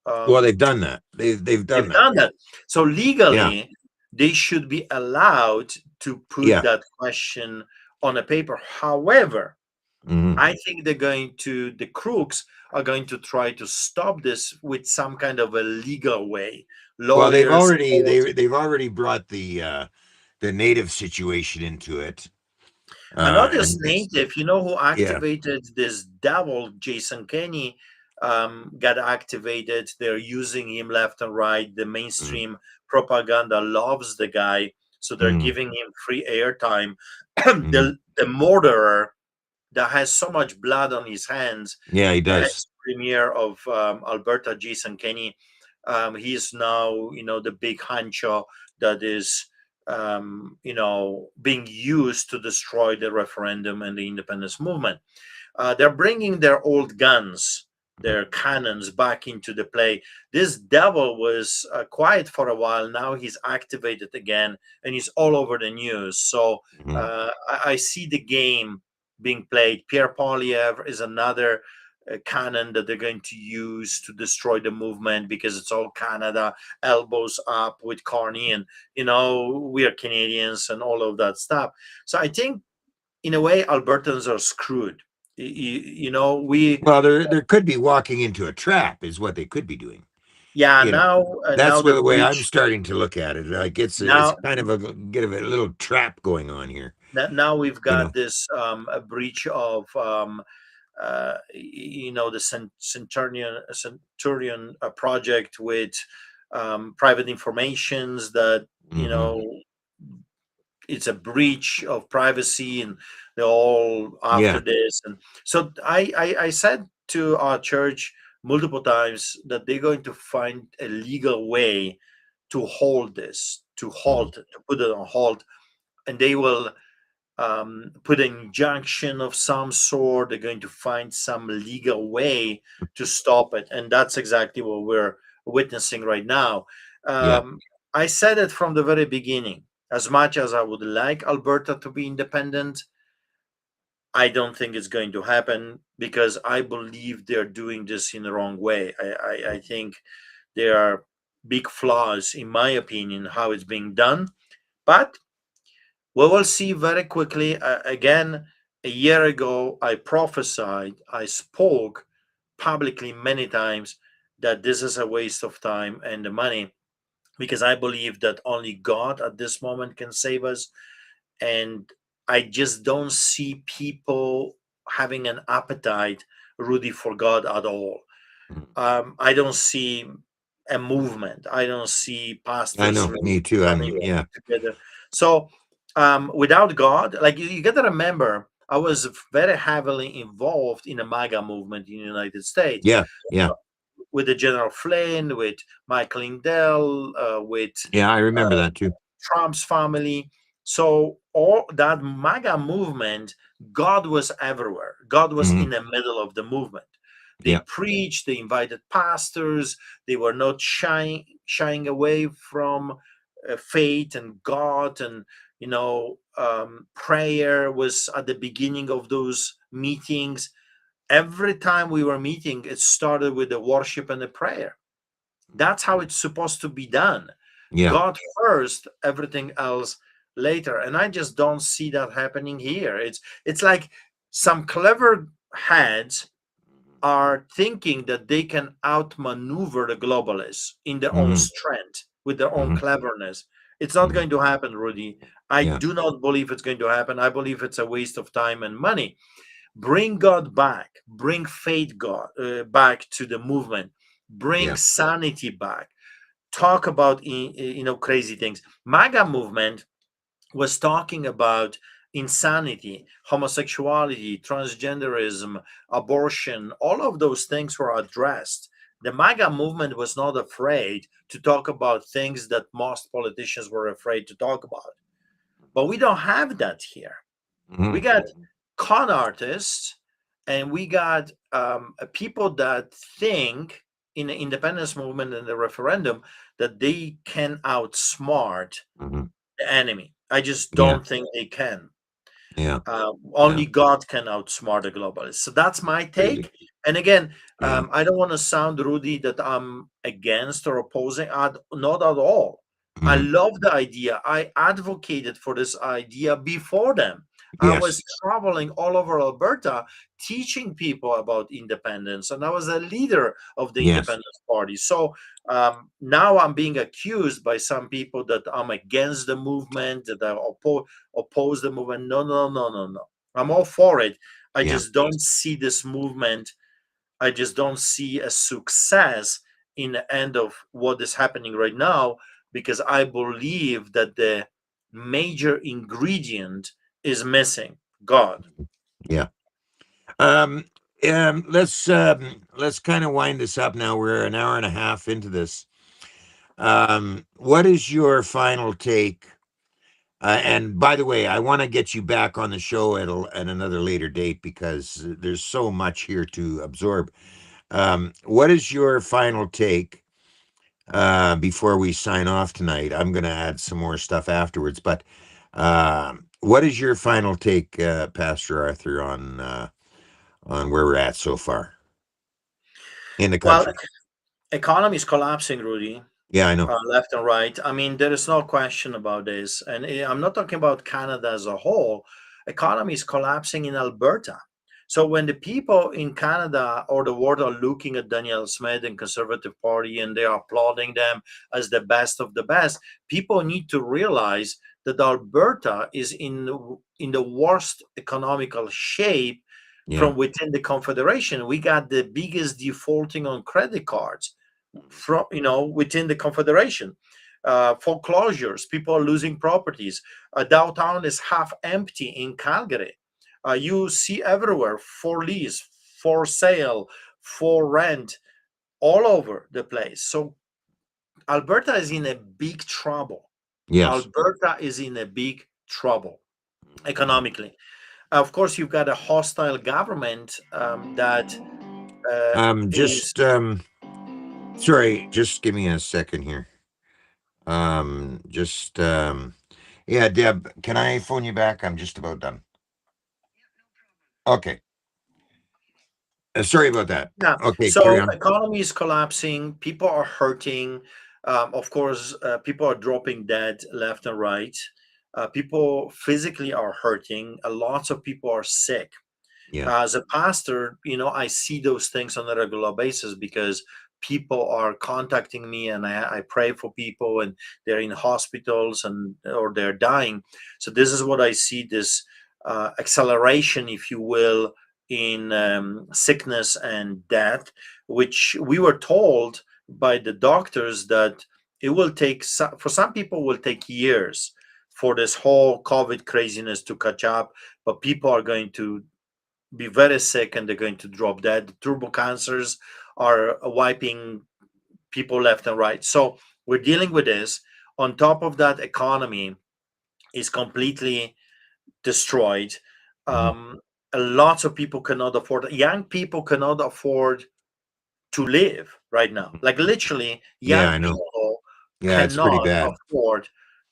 Well, they've done that. They've done They've that. done that. So Yeah. legally, they should be allowed to put Yeah. that question on a paper. However, Mhm. I think the crooks are going to try to stop this with some kind of a legal way. Well, Lawyers, they've already brought the native situation into it. another And native, who yeah. activated this devil, Jason Kenney, got activated. They're using him left and right. The mainstream propaganda loves the guy, so they're Mm. giving him free airtime. Mhm. The murderer that has so much blood on his hands, Yeah, he the does. ex-premier of Alberta, Jason Kenney, he is now, the big honcho that is, being used to destroy the referendum and the independence movement. They're bringing their old guns, their cannons back into the play. This devil was quiet for a while. Now he's activated again, and he's all over the news. So Mhm. I see the game being played. Pierre Poilievre is another cannon that they're going to use to destroy the movement, because it's all Canada, elbows up with Carney, and we are Canadians and all of that stuff. So I think, in a way, Albertans are screwed. We Well, there could be walking into a trap, is what they could be doing. yeah, You know, now that's the the way I'm breach. starting to look at it. Like it's Now kind of a little trap going on here. now we've You know. got this a breach of the Centurion project with private informations that Mhm. it's a breach of privacy, and they're all after Yeah. this. And so I said to our church multiple times that they're going to find a legal way to hold this, to halt, to put it on hold, and they will put an injunction of some sort. They're going to find some legal way to stop it, and that's exactly what we're witnessing right now. Yeah. I said it from the very beginning. As much as I would like Alberta to be independent, I don't think it's going to happen, because I believe they're doing this in the wrong way. I think there are big flaws, in my opinion, how it's being done. But we will see very quickly. Again, a year ago, I prophesied, I spoke publicly many times that this is a waste of time and the money, because I believe that only God at this moment can save us. And I just don't see people having an appetite, Ruddi, for God at all. I don't see a movement. I don't see I pastors know. really Me too. coming Yeah. together. So without God, like you got to remember, I was very heavily involved in the MAGA movement in the United States, Yeah. Yeah. with the General Flynn, with Michael Lindell, with Yeah. I remember that too. Trump's family. So all that MAGA movement, God was everywhere. God was Mhm. in the middle of the movement. They Yeah. preached, they invited pastors, they were not shying away from faith and God. And prayer was at the beginning of those meetings. Every time we were meeting, it started with the worship and the prayer. That's how it's supposed to be done. Yeah. God first, everything else later. And I just don't see that happening here. It's like some clever heads are thinking that they can outmaneuver the globalists in their own Mhm. strength with their own Mhm. cleverness. It's not Mhm. going to happen, Ruddi. I Yeah. do not believe it's going to happen. I believe it's a waste of time and money. Bring God back. Bring faith God back to the movement. Bring Yeah. sanity back. Talk about crazy things. MAGA movement was talking about insanity, homosexuality, transgenderism, abortion. All of those things were addressed. The MAGA movement was not afraid to talk about things that most politicians were afraid to talk about. But we don't have that here. We Mhm. got con artists, and we got people that think in the independence movement and the referendum that they can outsmart Mhm. the enemy. I just Yeah. don't think they can. Yeah. Only God can outsmart the globalists. So that's my Crazy. take. And again, Yeah. I don't want to sound, Ruddi, that I'm against or opposing. Not at all. I Mhm. love the idea. I advocated for this idea before them. I Yes. was traveling all over Alberta teaching people about independence, and I was a leader of the Yes. Independence Party. So now I'm being accused by some people that I'm against the movement, that I oppose the movement. No, no, no, no, no. I'm all for it. I Yeah. just don't see this movement. I just don't see a success in the end of what is happening right now, because I believe that the major ingredient is missing: God. Yeah. Um, let's kind of wind this up now. We're an hour and a half into this. What is your final take? And by the way, I want to get you back on the show at another later date because there's so much here to absorb. What is your final take before we sign off tonight? I'm going to add some more stuff afterwards, but what is your final take, Pastor Arthur, on where we're at so far in the Well, country? economy is collapsing, Ruddi. Yeah, I know. Left and right. I mean, there is no question about this. And I'm not talking about Canada as a whole. Economy is collapsing in Alberta. So when the people in Canada or the world are looking at Danielle Smith and Conservative Party and they are applauding them as the best of the best, people need to realize that Alberta is in the worst economical shape Yeah. from within the Confederation. We got the biggest defaulting on credit cards from within the Confederation. Foreclosures, people are losing properties. Downtown is half empty in Calgary. You see everywhere for lease, for sale, for rent, all over the place. So Alberta is in a big trouble. Yes. Alberta is in a big trouble economically. Of course, you've got a hostile government that is. Just sorry, just give me a second here. Just yeah, Deb, can I phone you back? I'm just about done. Okay. Sorry about that. Yeah. Okay, carry So on. economy is collapsing. People are hurting. Of course, people are dropping dead left and right. People physically are hurting. Lots of people are sick. Yeah. As a pastor, I see those things on a regular basis because people are contacting me, and I pray for people, and they're in hospitals and or they're dying. So this is what I see: this acceleration, if you will, in sickness and death, which we were told by the doctors that it will take for some people will take years for this whole COVID craziness to catch up, but people are going to be very sick and they're going to drop dead. The turbo cancers are wiping people left and right. So we're dealing with this. On top of that, economy is completely destroyed. Mhm. Lots of people cannot afford. Young people cannot afford to live right now. Like literally, Yeah, young I know. people Yeah, it's pretty cannot bad. afford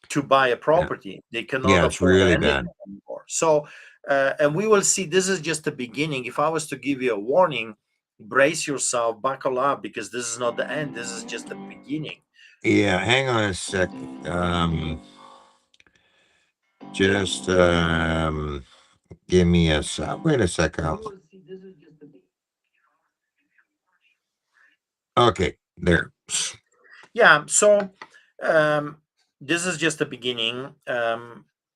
to buy a Yeah. property. They cannot Yeah, it's afford really anything bad. anymore. So, and we will see. This is just the beginning. If I was to give you a warning, brace yourself, buckle up, because this is not the end. This is just the beginning. Yeah, hang on a sec. Just give me a sec. Wait a sec. Okay, there. Yeah, so this is just the beginning.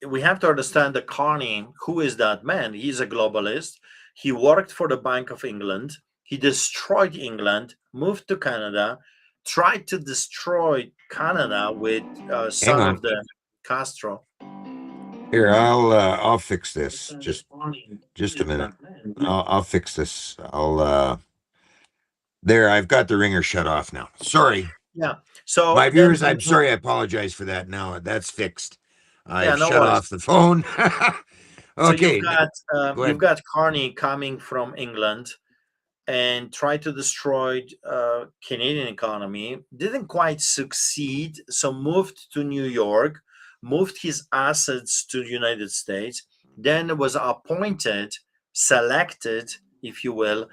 We have to understand that Carney, who is that man? He's a globalist. He worked for the Bank of England. He destroyed England, moved to Canada, tried to destroy Canada with Hang son on. of the Castro. Here, I'll fix this. Just a minute. I'll fix this. There, I've got the ringer shut off now. Sorry. Yeah. So My then, viewers, I'm sorry. I apologize for that. Now that's fixed. yeah, I've no shut worries. off the phone. So Okay. Go you've ahead. got Carney coming from England and tried to destroy Canadian economy. Didn't quite succeed, so moved to New York, moved his assets to the United States, then was appointed, selected, if you will,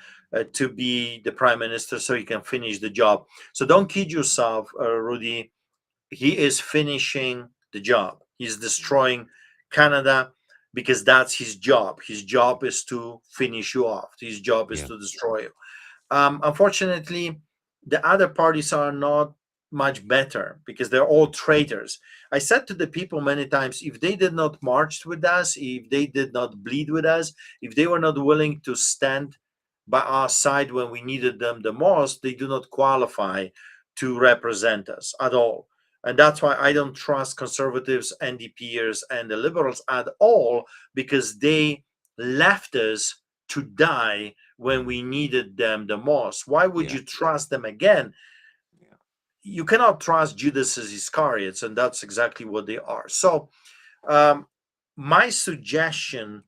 to be the prime minister so he can finish the job. So don't kid yourself, Ruddi. He is finishing the job. He's destroying Canada because that's his job. His job is to finish you off. His job is Yeah. to destroy you. Unfortunately, the other parties are not much better because they're all traitors. I said to the people many times, if they did not march with us, if they did not bleed with us, if they were not willing to stand by our side when we needed them the most, they do not qualify to represent us at all. And that's why I don't trust conservatives, NDPers, and the liberals at all, because they left us to die when we needed them the most. Why would Yeah. you trust them again? Yeah. You cannot trust Judas Iscariots, and that's exactly what they are. So, my suggestion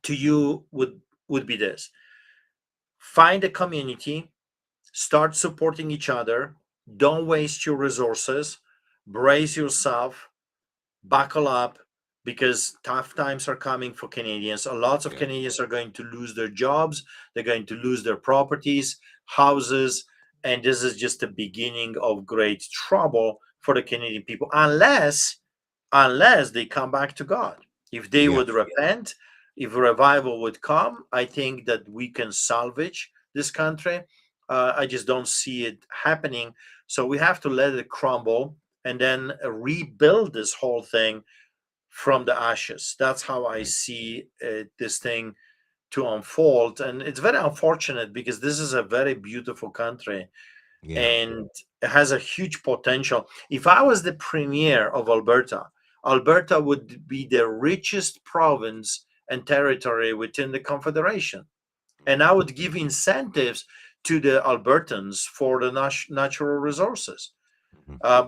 to you would be this: find a community, start supporting each other, don't waste your resources, brace yourself, buckle up, because tough times are coming for Canadians. Lots of Yeah. Canadians are going to lose their jobs, they're going to lose their properties, houses, and this is just the beginning of great trouble for the Canadian people, unless they come back to God. If they Yeah. would repent, if revival would come, I think that we can salvage this country. I just don't see it happening. So we have to let it crumble and then rebuild this whole thing from the ashes. That's how I Right. see this thing to unfold. And it's very unfortunate because this is a very beautiful country Yeah. and it has a huge potential. If I was the premier of Alberta, Alberta would be the richest province and territory within the Confederation. And I would give incentives to the Albertans for the natural resources.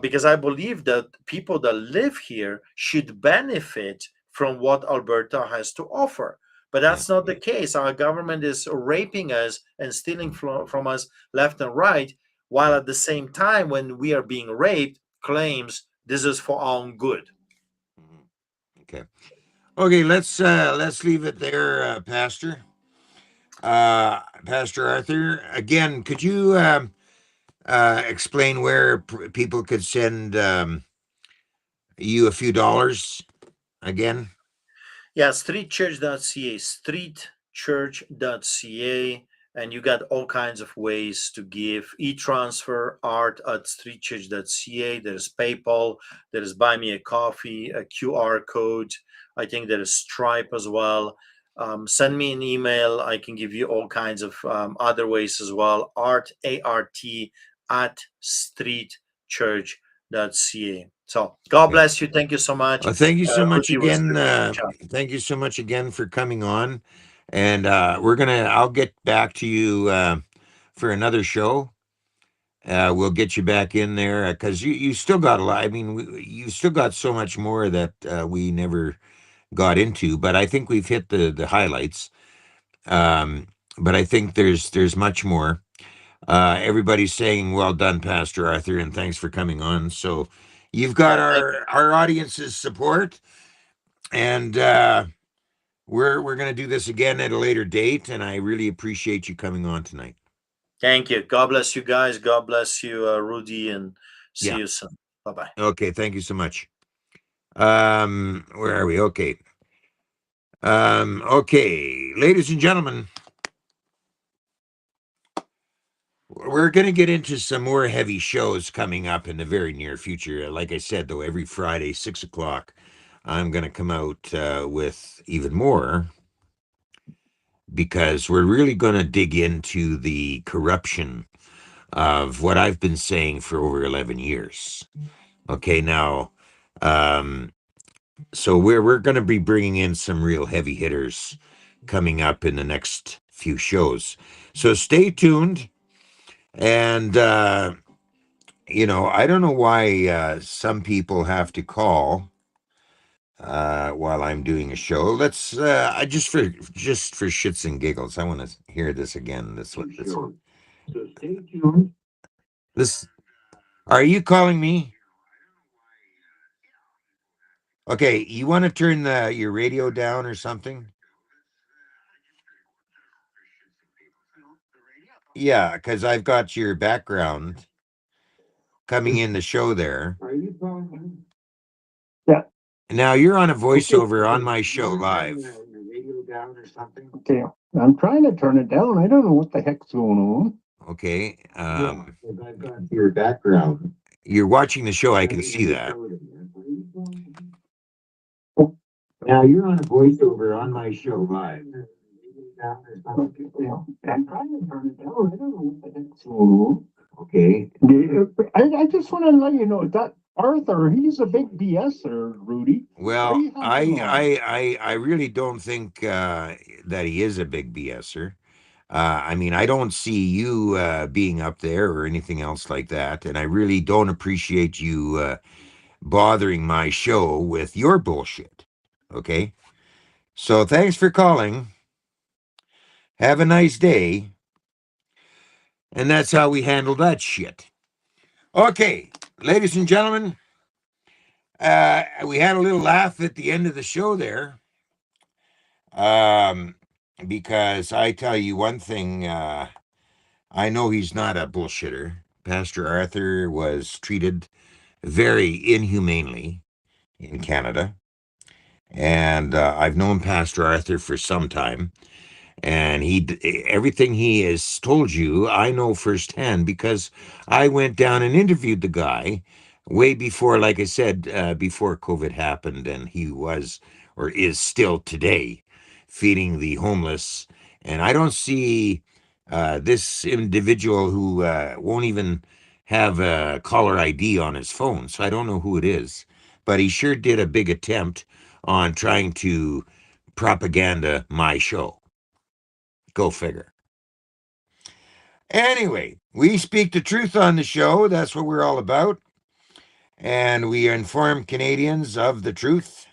Because I believe that people that live here should benefit from what Alberta has to offer. But that's not the case. Our government is raping us and stealing from us left and right, while at the same time, when we are being raped, claims this is for our own good. Okay. Okay, let's leave it there, Pastor. Pastor Arthur, again, could you explain where people could send you a few dollars again? Yeah, streetchurch.ca, streetchurch.ca, and you got all kinds of ways to give. E-transfer, art at streetchurch.ca. There's PayPal, there's Buy Me a Coffee, a QR code. I think there is Stripe as well. Send me an email. I can give you all kinds of other ways as well. Art, A-R-T, at streetchurch.ca. So God bless you. Thank you so much. Thank you so much Ruddi, was again. good to chat. Thank you so much again for coming on. And I'll get back to you for another show. We'll get you back in there because you still got a lot. I mean, you still got so much more that we never got into, but I think we've hit the highlights. But I think there's much more. Everybody's saying, well done, Pastor Arthur, and thanks for coming on. So you've got our audience's support, and we're going to do this again at a later date, and I really appreciate you coming on tonight. Thank you. God bless you guys. God bless you, Ruddi, and See Yeah. you soon. Bye-bye. Okay, thank you so much. Where are we? Okay. Okay, ladies and gentlemen, we're going to get into some more heavy shows coming up in the very near future. Like I said, though, every Friday, 6 o'clock, I'm going to come out with even more, because we're really going to dig into the corruption of what I've been saying for over 11 years. Okay, now, so we're going to be bringing in some real heavy hitters coming up in the next few shows. So stay tuned. And, I don't know why some people have to call while I'm doing a show. Let's, I just for shits and giggles, I want to hear this again. So stay tuned. This, are you calling me? Okay, you want to turn your radio down or something? Yeah, because I've got your background coming in the show there. Are you calling? Now you're on a voiceover on my show live. Your radio down or something? Okay, I'm trying to turn it down. I don't know what the heck's going on. Okay. I've got your background. You're watching the show. I can see that. Now you're on a voiceover on my show live. I'm trying to turn it down. I don't know what the heck's going on. Okay. I just want to let you know that Arthur, he's a big BSer, Ruddi. Well, I really don't think that he is a big BSer. I mean, I don't see you being up there or anything else like that, and I really don't appreciate you bothering my show with your bullshit. Okay? So thanks for calling. Have a nice day. And that's how we handle that shit. Okay, ladies and gentlemen, we had a little laugh at the end of the show there. Because I tell you one thing, I know he's not a bullshitter. Pastor Arthur was treated very inhumanely in Canada. And I've known Pastor Arthur for some time. And everything he has told you, I know firsthand, because I went down and interviewed the guy way before, like I said, before COVID happened, and he was, or is still today, feeding the homeless. And I don't see this individual who won't even have a caller ID on his phone, so I don't know who it is. But he sure did a big attempt on trying to propaganda my show. Go figure. Anyway, we speak the truth on the show. That's what we're all about. And we inform Canadians of the truth.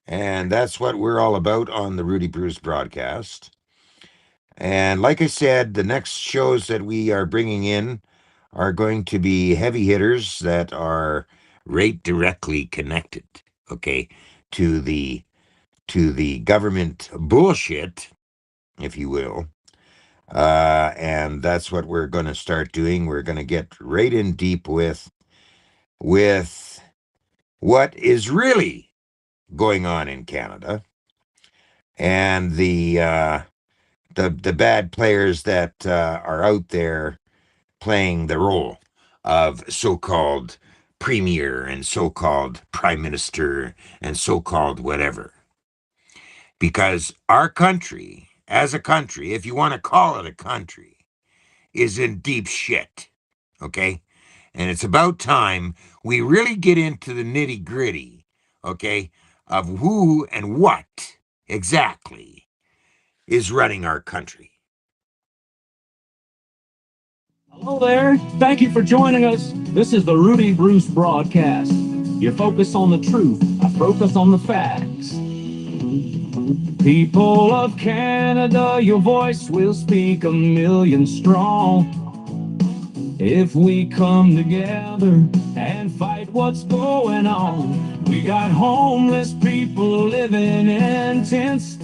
And that's what we're all about on the Ruddi Bruce broadcast. And like I said, the next shows that we are bringing in are going to be heavy hitters that are right directly connected, okay, to the government bullshit, if you will. And that's what we're going to start doing. We're going to get right in deep with what is really going on in Canada, and the bad players that are out there playing the role of so-called premier and so-called prime minister and so-called whatever. Because our country, as a country, if you want to call it a country, is in deep shit, okay? And it's about time we really get into the nitty-gritty, okay, of who and what exactly is running our country. Hello there. Thank you for joining us. This is the Ruddi Bruce broadcast. You focus on the truth. I focus on the facts. People of Canada, your voice will speak a million strong. If we come together and fight what's going on. We got homeless people living in tents.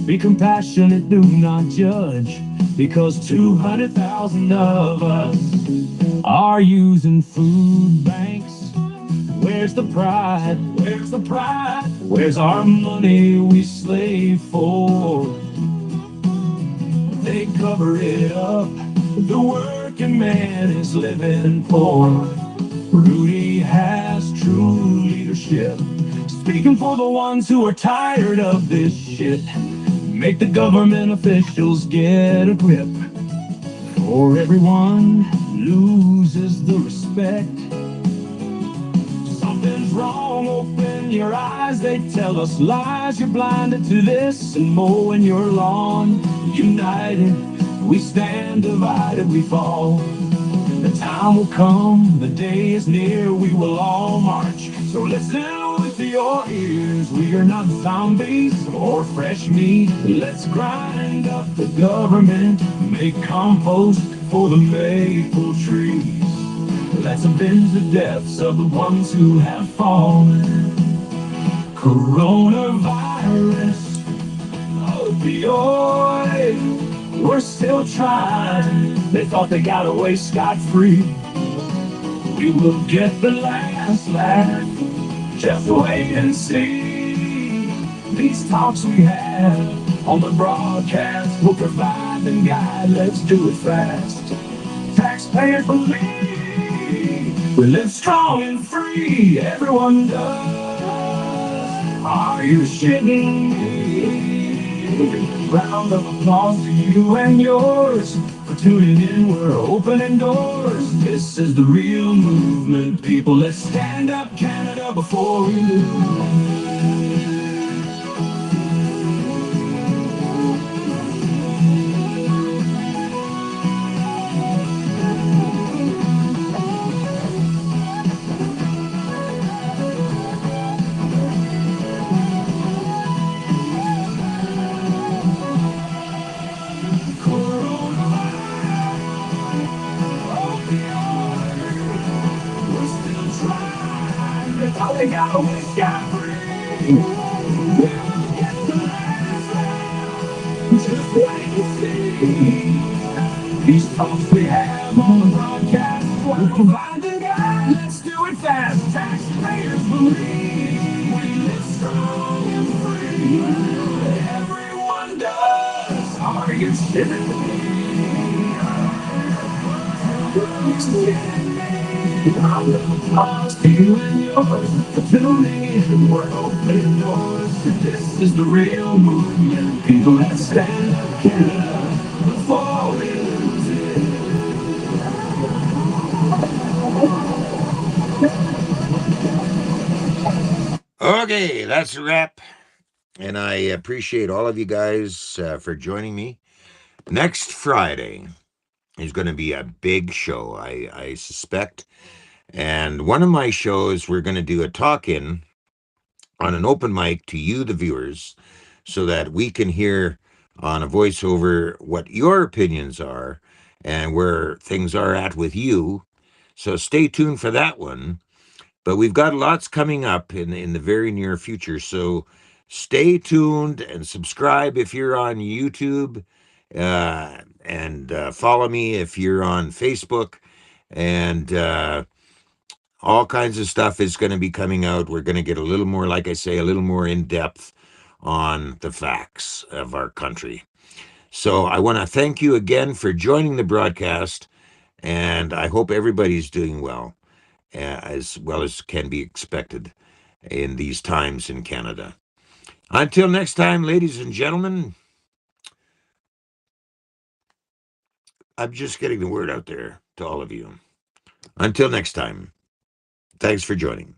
Be compassionate, do not judge. because 200,000 of us are using food banks. Where's the pride? Where's the pride? Where's our money we slave for? They cover it up. The working man is living poor. Ruddi has true leadership, speaking for the ones who are tired of this shit. Make the government officials get a grip, or everyone loses the respect. Something's wrong, open your eyes. They tell us lies, you're blinded to this and mowing your lawn. United, we stand, divided we fall. The time will come, the day is near, we will all march. So listen with your ears, we are not zombies or fresh meat. Let's grind up the government, make compost for the maple trees. Let's avenge the deaths of the ones who have fallen. Coronavirus, opioid, we're still trying. They thought they got away scot-free. We will get the last laugh, just wait and see. These talks we have on the broadcast will provide the guide. Let's do it fast. Taxpayers believe we live strong and free. Everyone does. Are you shitting me? Round of applause to you and yours for tuning in. We're opening doors. This is the real movement, people. Let's stand up, Canada, before we lose. They got away scot-free. Just wait and see. These talks we have on the broadcast will provide the guide. Let's do it fast. Taxpayers believe we live strong and free. Everyone does. Are you shitting me? Round of applause to you and yours for tuning in. We're opening doors. This is the real movement. People that stand up, Canada, before we lose it. Okay, that's a wrap. And I appreciate all of you guys for joining me. Next Friday is going to be a big show, I suspect. And one of my shows, we're going to do a talk-in on an open mic to you, the viewers, so that we can hear on a voiceover what your opinions are and where things are at with you. So stay tuned for that one. But we've got lots coming up in the very near future. So stay tuned and subscribe if you're on YouTube, and follow me if you're on Facebook, and all kinds of stuff is going to be coming out. We're going to get a little more, like I say, a little more in depth on the facts of our country. So I want to thank you again for joining the broadcast, and I hope everybody's doing well as can be expected in these times in Canada. Until next time, ladies and gentlemen, I'm just getting the word out there to all of you. Until next time, thanks for joining.